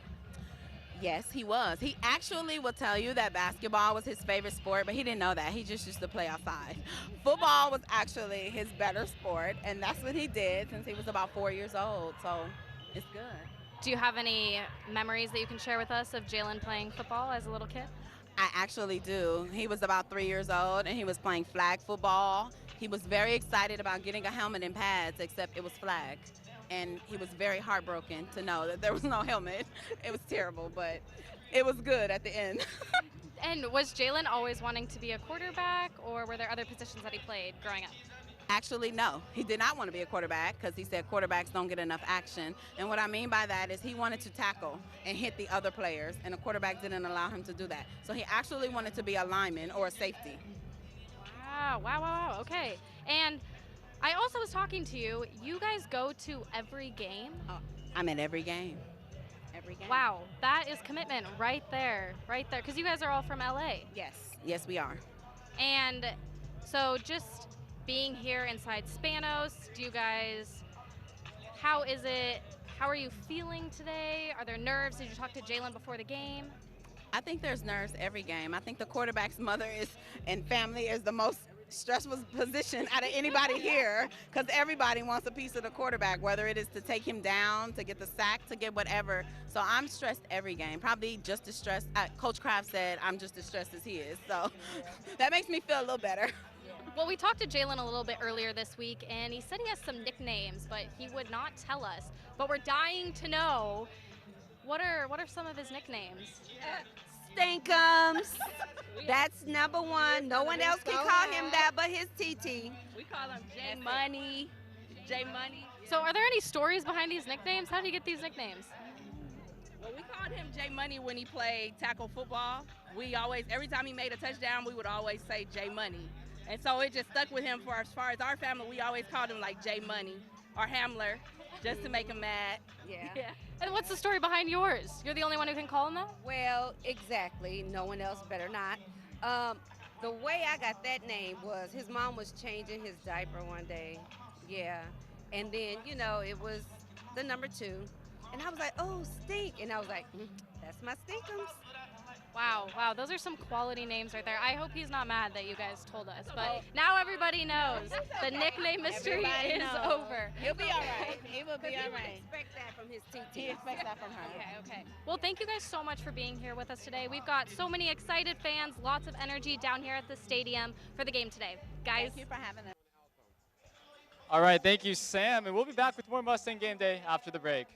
Yes, he was. He actually will tell you that basketball was his favorite sport, but he didn't know that. He just used to play outside. Football was actually his better sport, and that's what he did since he was about 4 years old, so it's good. Do you have any memories that you can share with us of Jalen playing football as a little kid? I actually do. He was about 3 years old, and he was playing flag football. He was very excited about getting a helmet and pads, except it was flag. And he was very heartbroken to know that there was no helmet. It was terrible, but it was good at the end. And was Jalen always wanting to be a quarterback, or were there other positions that he played growing up? Actually, no. He did not want to be a quarterback because he said quarterbacks don't get enough action. And what I mean by that is he wanted to tackle and hit the other players, and a quarterback didn't allow him to do that. So he actually wanted to be a lineman or a safety. Wow, okay. And I also was talking to you. You guys go to every game? Oh, I'm at every game. Wow, that is commitment right there. Because you guys are all from LA. Yes, we are. And so just being here inside Spanos, how is it? How are you feeling today? Are there nerves? Did you talk to Jalen before the game? I think there's nerves every game. I think the quarterback's mother and family is the most stressful position out of anybody here, because everybody wants a piece of the quarterback, whether it is to take him down, to get the sack, to get whatever. So I'm stressed every game, probably just as stressed. Coach Kraft said I'm just as stressed as he is, so that makes me feel a little better. Well, we talked to Jalen a little bit earlier this week, and he said he has some nicknames, but he would not tell us. But we're dying to know, what are some of his nicknames? Stinkums. That's number one. No one else can call him that but his TT. We call him J Money. J Money. So are there any stories behind these nicknames? How do you get these nicknames? Well, we called him J Money when he played tackle football. We always, every time he made a touchdown, we would always say J Money. And so it just stuck with him for as far as our family. We always called him like J Money or Hamler, just to make him mad. Yeah. And what's the story behind yours? You're the only one who can call him that? Well, exactly. No one else better not. The way I got that name was his mom was changing his diaper one day. Yeah. And then, you know, it was the number 2. And I was like, oh, Stink. And I was like, that's my Stinkums. Wow, those are some quality names right there. I hope he's not mad that you guys told us, but now everybody knows. The nickname mystery is over. He'll be all right. He will be all right. He expect that from his TT. He expects that from her. Okay. Well, thank you guys so much for being here with us today. We've got so many excited fans, lots of energy down here at the stadium for the game today. Guys. Thank you for having us. All right, thank you, Sam, and we'll be back with more Mustang Game Day after the break.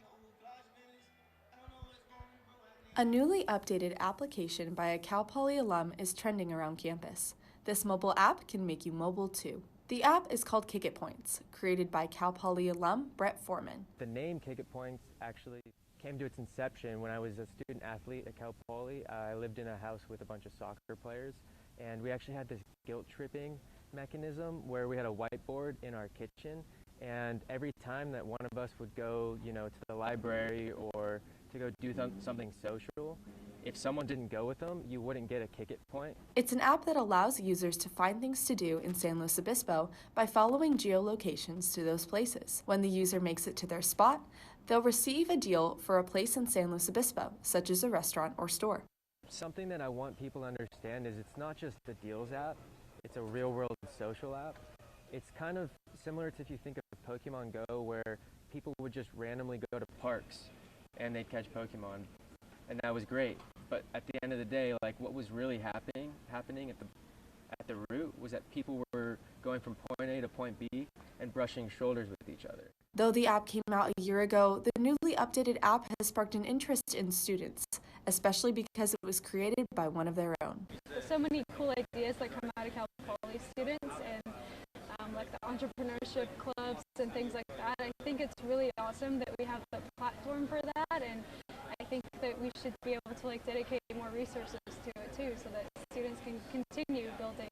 A newly updated application by a Cal Poly alum is trending around campus. This mobile app can make you mobile too. The app is called Kick It Points, created by Cal Poly alum Brett Foreman. The name Kick It Points actually came to its inception when I was a student athlete at Cal Poly. I lived in a house with a bunch of soccer players, and we actually had this guilt tripping mechanism where we had a whiteboard in our kitchen, and every time that one of us would go, to the library or to go do something social, if someone didn't go with them, you wouldn't get a Kick It point. It's an app that allows users to find things to do in San Luis Obispo by following geolocations to those places. When the user makes it to their spot, they'll receive a deal for a place in San Luis Obispo, such as a restaurant or store. Something that I want people to understand is it's not just the Deals app, it's a real-world social app. It's kind of similar to if you think of Pokemon Go, where people would just randomly go to parks and they'd catch Pokemon, and that was great. But at the end of the day, what was really happening at the root was that people were going from point A to point B and brushing shoulders with each other. Though the app came out a year ago, the newly updated app has sparked an interest in students, especially because it was created by one of their own. There's so many cool ideas that come out of Cal Poly students, and like the entrepreneurship clubs and things like that. I think it's really awesome that we have the platform for that, and I think that we should be able to dedicate more resources to it too, so that students can continue building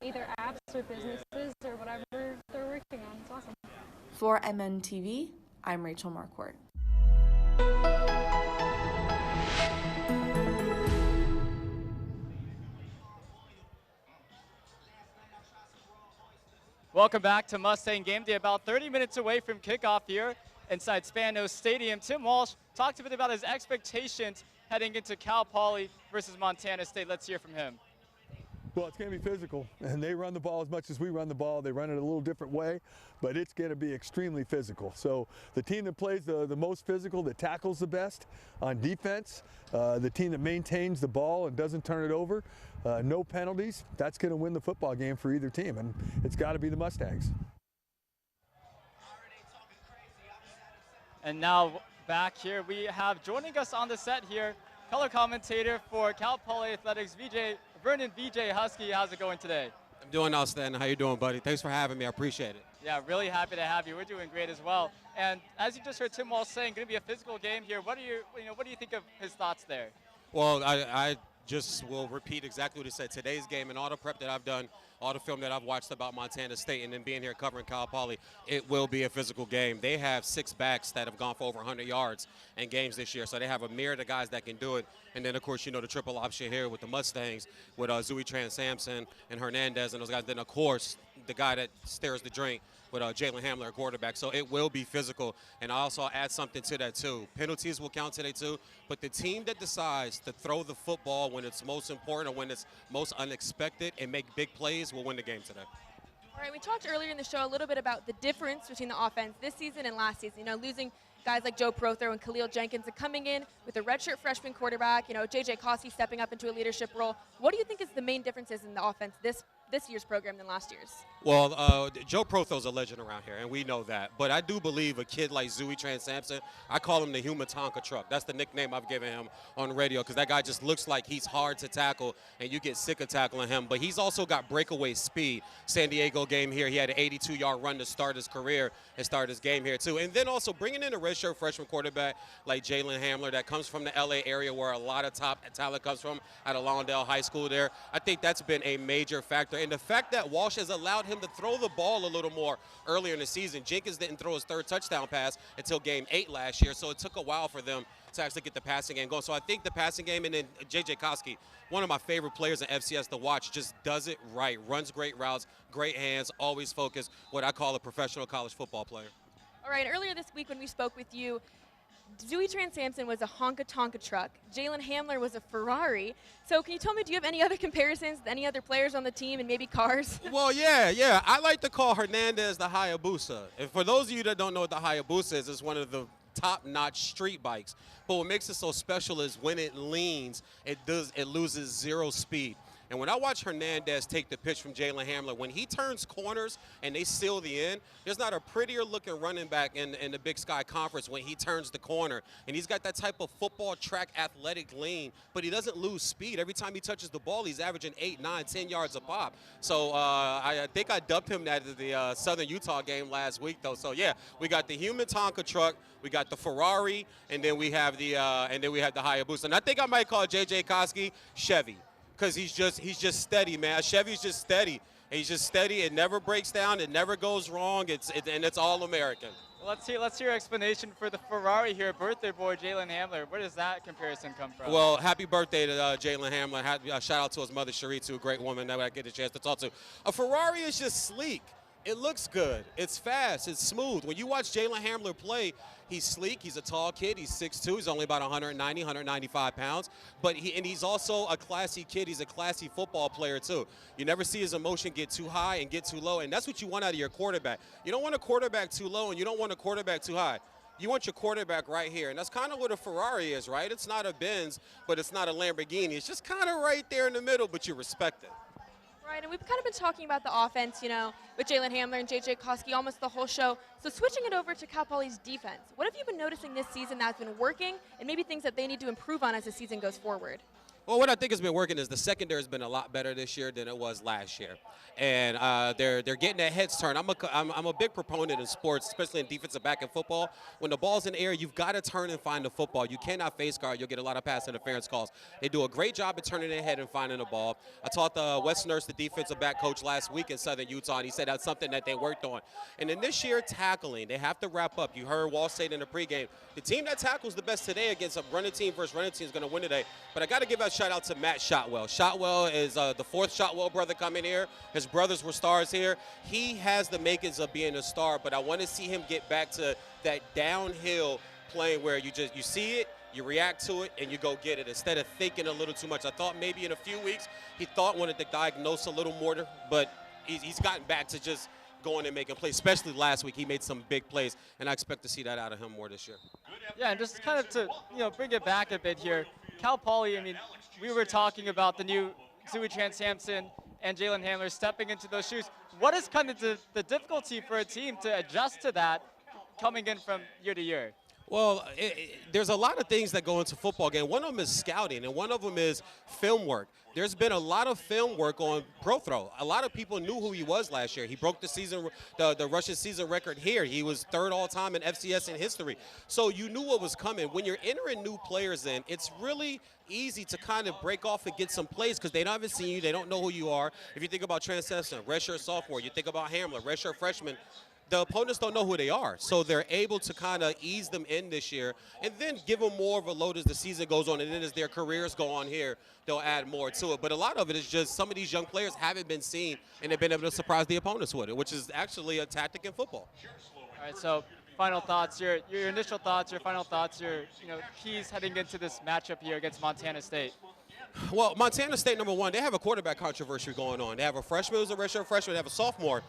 either apps or businesses or whatever they're working on. It's awesome. For MNTV, I'm Rachel Marquardt. Welcome back to Mustang Game Day. About 30 minutes away from kickoff here inside Spanos Stadium. Tim Walsh talked a bit about his expectations heading into Cal Poly versus Montana State. Let's hear from him. Well, it's going to be physical, and they run the ball as much as we run the ball. They run it a little different way, but it's going to be extremely physical. So the team that plays the most physical, that tackles the best on defense, the team that maintains the ball and doesn't turn it over, no penalties, that's going to win the football game for either team, and it's got to be the Mustangs. And now back here, we have joining us on the set here, color commentator for Cal Poly Athletics, Vernon VJ Husky. How's it going today? I'm doing outstanding. How you doing, buddy? Thanks for having me. I appreciate it. Yeah, really happy to have you. We're doing great as well. And as you just heard Tim Walsh saying, going to be a physical game here. What do you think of his thoughts there? Well, I just will repeat exactly what he said. Today's game and all the prep that I've done, all the film that I've watched about Montana State, and then being here covering Cal Poly, it will be a physical game. They have 6 backs that have gone for over 100 yards in games this year, so they have a myriad of guys that can do it. And then, of course, the triple option here with the Mustangs, with Zooey Tran-Sampson and Hernandez and those guys. Then, of course, the guy that stirs the drink, with Jalen Hamler, a quarterback. So it will be physical. And I also add something to that, too. Penalties will count today, too. But the team that decides to throw the football when it's most important or when it's most unexpected and make big plays will win the game today. All right, we talked earlier in the show a little bit about the difference between the offense this season and last season. You know, losing guys like Joe Prothro and Khalil Jenkins and coming in with a redshirt freshman quarterback, you know, J.J. Koski stepping up into a leadership role. What do you think is the main differences in the offense this year's program than last year's? Well, Joe Protho's a legend around here, and we know that. But I do believe a kid like Zooey Trans-Sampson, I call him the human Tonka truck. That's the nickname I've given him on radio because that guy just looks like he's hard to tackle, and you get sick of tackling him. But he's also got breakaway speed. San Diego game here, he had an 82-yard run to start his career and start his game here, too. And then also bringing in a redshirt freshman quarterback like Jalen Hamler that comes from the L.A. area where a lot of top talent comes from out of Lawndale High School there. I think that's been a major factor. And the fact that Walsh has allowed him to throw the ball a little more earlier in the season. Jenkins didn't throw his third touchdown pass until game 8 last year, so it took a while for them to actually get the passing game going. So I think the passing game, and then J.J. Koski, one of my favorite players in FCS to watch, just does it right. Runs great routes, great hands, always focused, what I call a professional college football player. All right, earlier this week when we spoke with you, Zooey Trans-Sampson was a honka-tonka truck. Jalen Hamler was a Ferrari. So can you tell me, do you have any other comparisons to any other players on the team and maybe cars? Well, yeah. I like to call Hernandez the Hayabusa. And for those of you that don't know what the Hayabusa is, it's one of the top-notch street bikes. But what makes it so special is when it leans, it loses zero speed. And when I watch Hernandez take the pitch from Jalen Hamler, when he turns corners and they seal the end, there's not a prettier looking running back in the Big Sky Conference when he turns the corner. And he's got that type of football track athletic lean, but he doesn't lose speed. Every time he touches the ball, he's averaging 8, 9, 10 yards a pop. So I think I dubbed him that at the Southern Utah game last week, though. So yeah, we got the human Tonka truck, we got the Ferrari, and then we have the Hayabusa. And I think I might call J.J. Koski Chevy. Because he's just steady, man. Chevy's just steady. He's just steady. It never breaks down. It never goes wrong. And it's all American. Well, let's hear your explanation for the Ferrari here. Birthday boy Jalen Hamler. Where does that comparison come from? Well, happy birthday to Jalen Hamler. Shout out to his mother, Cherie, too, a great woman that I get a chance to talk to. A Ferrari is just sleek. It looks good. It's fast. It's smooth. When you watch Jalen Hamler play, he's sleek. He's a tall kid. He's 6'2". He's only about 190, 195 pounds. But he's also a classy kid. He's a classy football player, too. You never see his emotion get too high and get too low, and that's what you want out of your quarterback. You don't want a quarterback too low, and you don't want a quarterback too high. You want your quarterback right here, and that's kind of what a Ferrari is, right? It's not a Benz, but it's not a Lamborghini. It's just kind of right there in the middle, but you respect it. Right, and we've kind of been talking about the offense, you know, with Jalen Hamler and J.J. Koski almost the whole show. So switching it over to Cal Poly's defense, what have you been noticing this season that's been working and maybe things that they need to improve on as the season goes forward? Well, what I think has been working is the secondary has been a lot better this year than it was last year, and they're getting their heads turned. I'm a big proponent in sports, especially in defensive back in football. When the ball's in the air, you've got to turn and find the football. You cannot face guard. You'll get a lot of pass interference calls. They do a great job at turning their head and finding the ball. I taught Wes Nurse, the defensive back coach, last week in Southern Utah, and he said that's something that they worked on. And then this year, tackling, they have to wrap up. You heard Wall say it in the pregame. The team that tackles the best today against a running team versus running team is going to win today. But I got to give a shout out to Matt Shotwell. Shotwell is the fourth Shotwell brother coming here. His brothers were stars here. He has the makings of being a star, but I want to see him get back to that downhill playing where you see it, you react to it, and you go get it instead of thinking a little too much. I thought maybe in a few weeks he wanted to diagnose a little more, but he's gotten back to just going and making plays, especially last week. He made some big plays, and I expect to see that out of him more this year. Yeah, and just kind of to bring it back a bit here, Cal Poly, I mean, we were talking about the new Zooey Trans-Sampson and Jalen Hamler stepping into those shoes. What is kind of the difficulty for a team to adjust to that coming in from year to year? Well, there's a lot of things that go into football game. One of them is scouting, and one of them is film work. There's been a lot of film work on Prothro. A lot of people knew who he was last year. He broke the Russian season record here. He was third all-time in FCS in history. So you knew what was coming. When you're entering new players in, it's really easy to kind of break off and get some plays because they haven't seen you. They don't know who you are. If you think about Trans-Sampson, redshirt sophomore. You think about Hamler, redshirt freshman. the opponents don't know who they are. So they're able to kind of ease them in this year and then give them more of a load as the season goes on. And then as their careers go on here, they'll add more to it. But a lot of it is just some of these young players haven't been seen and they've been able to surprise the opponents with it, which is actually a tactic in football. All right, so final thoughts, your initial thoughts, your final thoughts, your keys heading into this matchup here against Montana State. Well, Montana State, number one, they have a quarterback controversy going on. They have a freshman who's a redshirt freshman. They have a sophomore.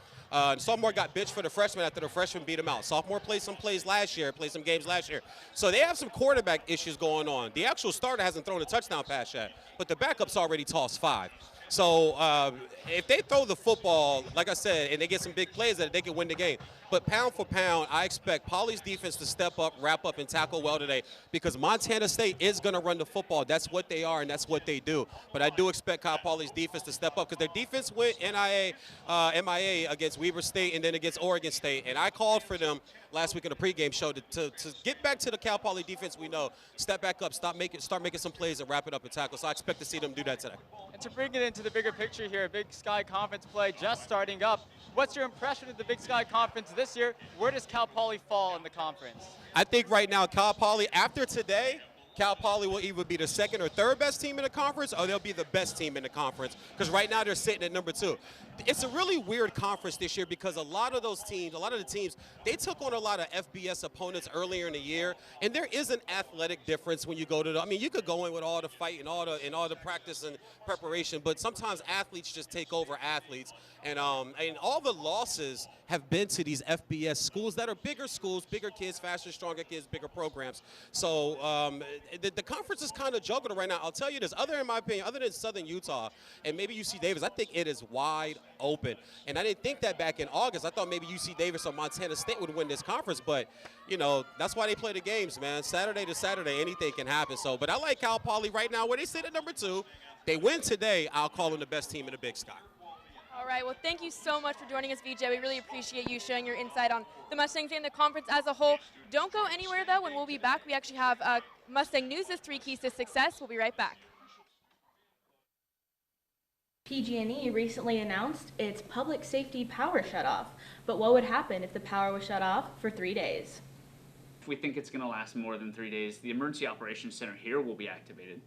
Sophomore got benched for the freshman after the freshman beat him out. Sophomore played some plays last year, played some games last year. So they have some quarterback issues going on. The actual starter hasn't thrown a touchdown pass yet, but the backup's already tossed 5. So if they throw the football, like I said, and they get some big plays that they can win the game. But pound for pound, I expect Poly's defense to step up, wrap up, and tackle well today because Montana State is going to run the football. That's what they are, and that's what they do. But I do expect Cal Poly's defense to step up because their defense went MIA against Weber State and then against Oregon State. And I called for them last week in the pregame show to get back to the Cal Poly defense we know, step back up, start making some plays and wrap it up and tackle. So I expect to see them do that today. And to bring it into the bigger picture here, Big Sky Conference play just starting up. What's your impression of the Big Sky Conference this year? Where does Cal Poly fall in the conference? I think right now Cal Poly, after today, Cal Poly will either be the second or third best team in the conference or they'll be the best team in the conference because right now they're sitting at number 2. It's a really weird conference this year because a lot of the teams, they took on a lot of FBS opponents earlier in the year, and there is an athletic difference when you go to I mean, you could go in with all the fight and all the practice and preparation, but sometimes athletes just take over athletes. And all the losses have been to these FBS schools that are bigger schools, bigger kids, faster, stronger kids, bigger programs. So the conference is kind of juggled right now. I'll tell you this, in my opinion, other than Southern Utah and maybe UC Davis, I think it is wide open. And I didn't think that back in August. I thought maybe UC Davis or Montana State would win this conference, but, that's why they play the games, man. Saturday to Saturday, anything can happen. So, but I like Cal Poly right now where they sit at number 2. They win today, I'll call them the best team in the Big Sky. All right, well, thank you so much for joining us, VJ. We really appreciate you sharing your insight on the Mustangs and the conference as a whole. Don't go anywhere, though. When we'll be back, we actually have Mustang News' 3 keys to success. We'll be right back. PG&E recently announced its public safety power shutoff. But what would happen if the power was shut off for 3 days? If we think it's going to last more than 3 days, the Emergency Operations Center here will be activated,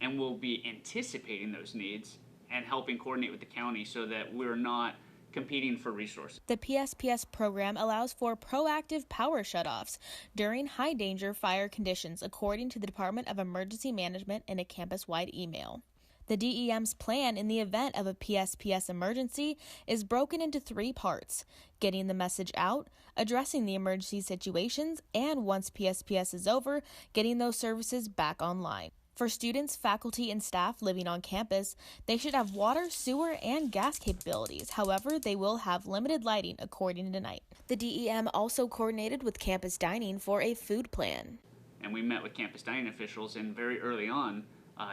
and we'll be anticipating those needs and helping coordinate with the county so that we're not competing for resources. The PSPS program allows for proactive power shutoffs during high danger fire conditions, according to the Department of Emergency Management in a campus-wide email. The DEM's plan in the event of a PSPS emergency is broken into 3 parts: getting the message out, addressing the emergency situations, and once PSPS is over, getting those services back online. For students, faculty, and staff living on campus, they should have water, sewer, and gas capabilities. However, they will have limited lighting, according to Knight. The DEM also coordinated with campus dining for a food plan. And we met with campus dining officials, and very early on,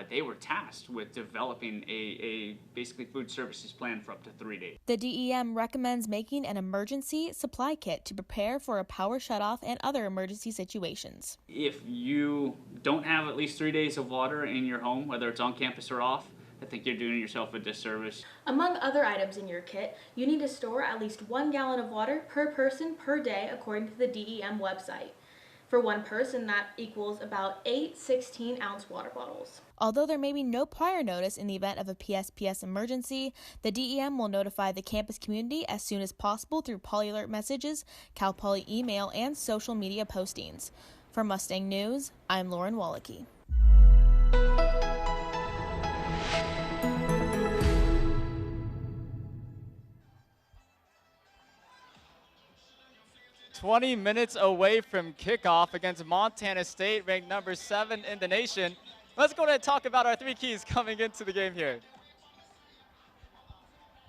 they were tasked with developing a basically food services plan for up to 3 days. The DEM recommends making an emergency supply kit to prepare for a power shutoff and other emergency situations. If you don't have at least 3 days of water in your home, whether it's on campus or off, I think you're doing yourself a disservice. Among other items in your kit, you need to store at least 1 gallon of water per person per day, according to the DEM website. For one person, that equals about 8 16-ounce water bottles. Although there may be no prior notice in the event of a PSPS emergency, the DEM will notify the campus community as soon as possible through Poly Alert messages, Cal Poly email, and social media postings. For Mustang News, I'm Lauren Wallachy. 20 minutes away from kickoff against Montana State, ranked number 7 in the nation. Let's go ahead and talk about our 3 keys coming into the game here.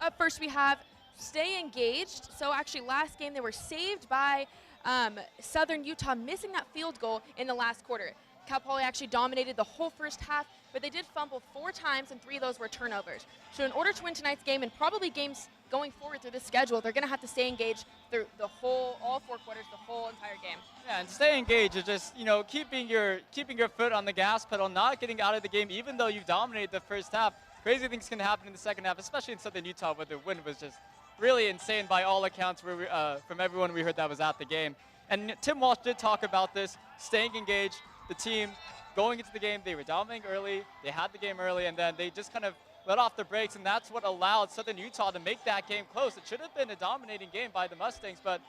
Up first, we have stay engaged. So actually, last game, they were saved by Southern Utah missing that field goal in the last quarter. Cal Poly actually dominated the whole first half, but they did fumble 4 times, and 3 of those were turnovers. So in order to win tonight's game, and probably games going forward through this schedule, they're going to have to stay engaged through all 4 quarters, the whole entire game. Yeah, and stay engaged is just, keeping your foot on the gas pedal, not getting out of the game, even though you've dominated the first half. Crazy things can happen in the second half, especially in Southern Utah, where the wind was just really insane by all accounts from everyone we heard that was at the game. And Tim Walsh did talk about this, staying engaged. The team going into the game, they were dominating early, they had the game early, and then they just kind of let off the brakes, and that's what allowed Southern Utah to make that game close. It should have been a dominating game by the Mustangs, but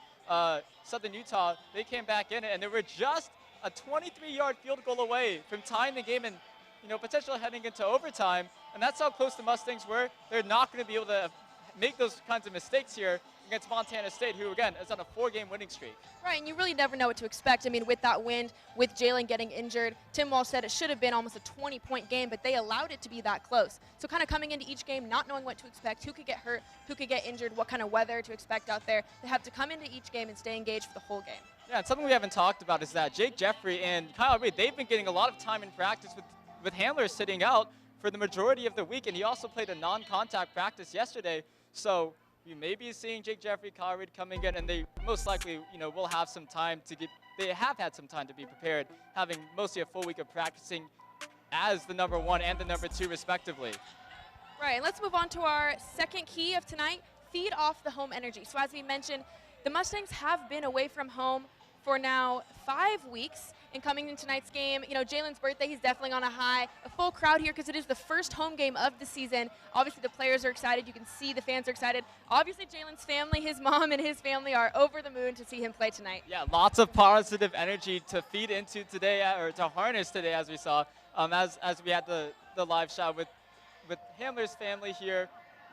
Southern Utah, they came back in it, and they were just a 23-yard field goal away from tying the game and potentially heading into overtime, and that's how close the Mustangs were. They're not going to be able to make those kinds of mistakes here against Montana State, who, again, is on a 4-game winning streak. Right, and you really never know what to expect. I mean, with that wind, with Jalen getting injured, Tim Walsh said it should have been almost a 20-point game, but they allowed it to be that close. So kind of coming into each game, not knowing what to expect, who could get hurt, who could get injured, what kind of weather to expect out there. They have to come into each game and stay engaged for the whole game. Yeah, and something we haven't talked about is that Jake Jeffrey and Kyle Reed, they've been getting a lot of time in practice with handlers sitting out for the majority of the week, and he also played a non-contact practice yesterday. So you may be seeing Jake Jeffrey, Kyle Reed coming in, and they most likely, will have some time to get. They have had some time to be prepared, having mostly a full week of practicing as the number 1 and the number 2, respectively. Right, and let's move on to our second key of tonight: feed off the home energy. So as we mentioned, the Mustangs have been away from home for now 5 weeks. And coming in tonight's game, Jalen's birthday, he's definitely on a high. A full crowd here because it is the first home game of the season. Obviously, the players are excited. You can see the fans are excited. Obviously, Jalen's family, his mom and his family are over the moon to see him play tonight. Yeah, lots of positive energy to feed into today, or to harness today, as we saw, as we had the live shot with Hamler's family here,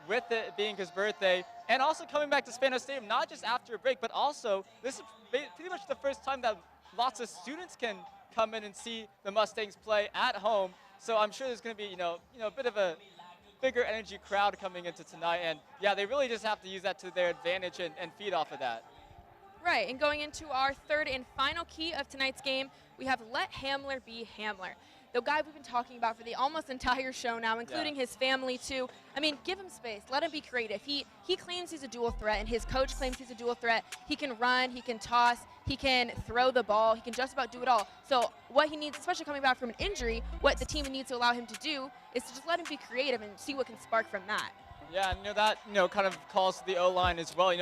with it being his birthday, and also coming back to Spano Stadium, not just after a break, but also this is pretty much the first time that lots of students can come in and see the Mustangs play at home. So I'm sure there's going to be, a bit of a bigger energy crowd coming into tonight. And yeah, they really just have to use that to their advantage and feed off of that. Right, and going into our third and final key of tonight's game, we have let Hamler be Hamler. The guy we've been talking about for the almost entire show now, including his family too. I mean, give him space. Let him be creative. He claims he's a dual threat, and his coach claims he's a dual threat. He can run, he can toss, he can throw the ball, he can just about do it all. So what he needs, especially coming back from an injury, what the team needs to allow him to do is to just let him be creative and see what can spark from that. Yeah, and that kind of calls to the O-line as well.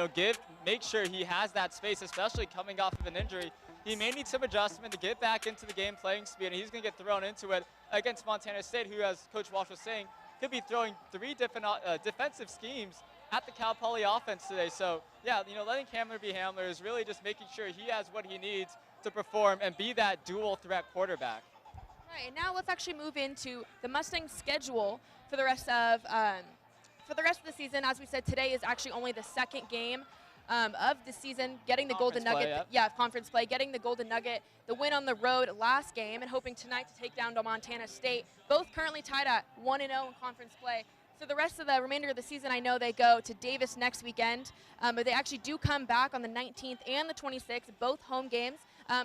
Make sure he has that space, especially coming off of an injury. He may need some adjustment to get back into the game playing speed, and he's going to get thrown into it against Montana State, who, as Coach Walsh was saying, could be throwing 3 different defensive schemes at the Cal Poly offense today. So, yeah, letting Hamler be Hamler is really just making sure he has what he needs to perform and be that dual threat quarterback. Right, and now let's actually move into the Mustangs' schedule for the rest of the season. As we said, today is actually only the second game of the season, getting the Golden Nugget, conference play, getting the Golden Nugget, the win on the road last game, and hoping tonight to take down to Montana State. Both currently tied at 1-0 in conference play. So the rest of the remainder of the season, I know they go to Davis next weekend, but they actually do come back on the 19th and the 26th, both home games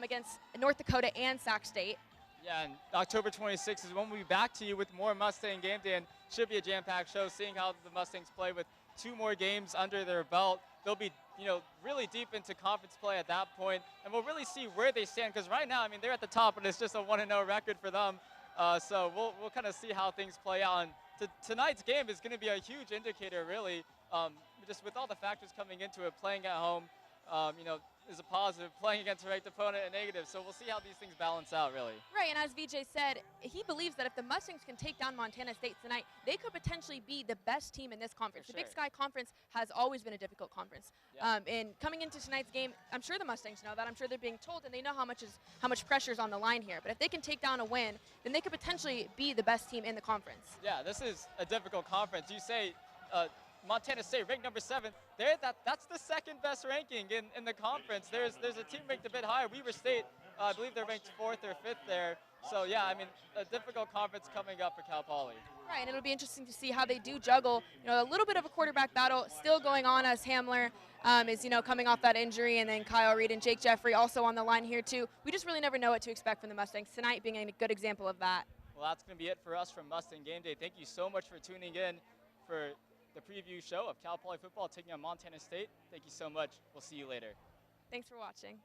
against North Dakota and Sac State. Yeah, and October 26th is when we'll be back to you with more Mustang Game Day, and should be a jam-packed show, seeing how the Mustangs play with 2 more games under their belt. They'll be, really deep into conference play at that point, and we'll really see where they stand, because right now, they're at the top, and it's just a 1-0 record for them. So we'll kind of see how things play out. And tonight's game is going to be a huge indicator, really, just with all the factors coming into it, playing at home, is a positive, playing against a ranked opponent a negative. So we'll see how these things balance out, really. Right, and as VJ said, he believes that if the Mustangs can take down Montana State tonight, they could potentially be the best team in this conference. The Big Sky Conference has always been a difficult conference. Yeah. And coming into tonight's game, I'm sure the Mustangs know that. I'm sure they're being told, and they know how much pressure is on the line here. But if they can take down a win, then they could potentially be the best team in the conference. Yeah, this is a difficult conference. You say Montana State ranked number 7. That's the second best ranking in the conference. There's a team ranked a bit higher. Weber State, I believe they're ranked 4th or 5th there. So yeah, a difficult conference coming up for Cal Poly. Right, and it'll be interesting to see how they do juggle. A little bit of a quarterback battle still going on as Hamler is coming off that injury, and then Kyle Reed and Jake Jeffrey also on the line here too. We just really never know what to expect from the Mustangs tonight, being a good example of that. Well, that's going to be it for us from Mustang Game Day. Thank you so much for tuning in for the preview show of Cal Poly football taking on Montana State. Thank you so much. We'll see you later. Thanks for watching.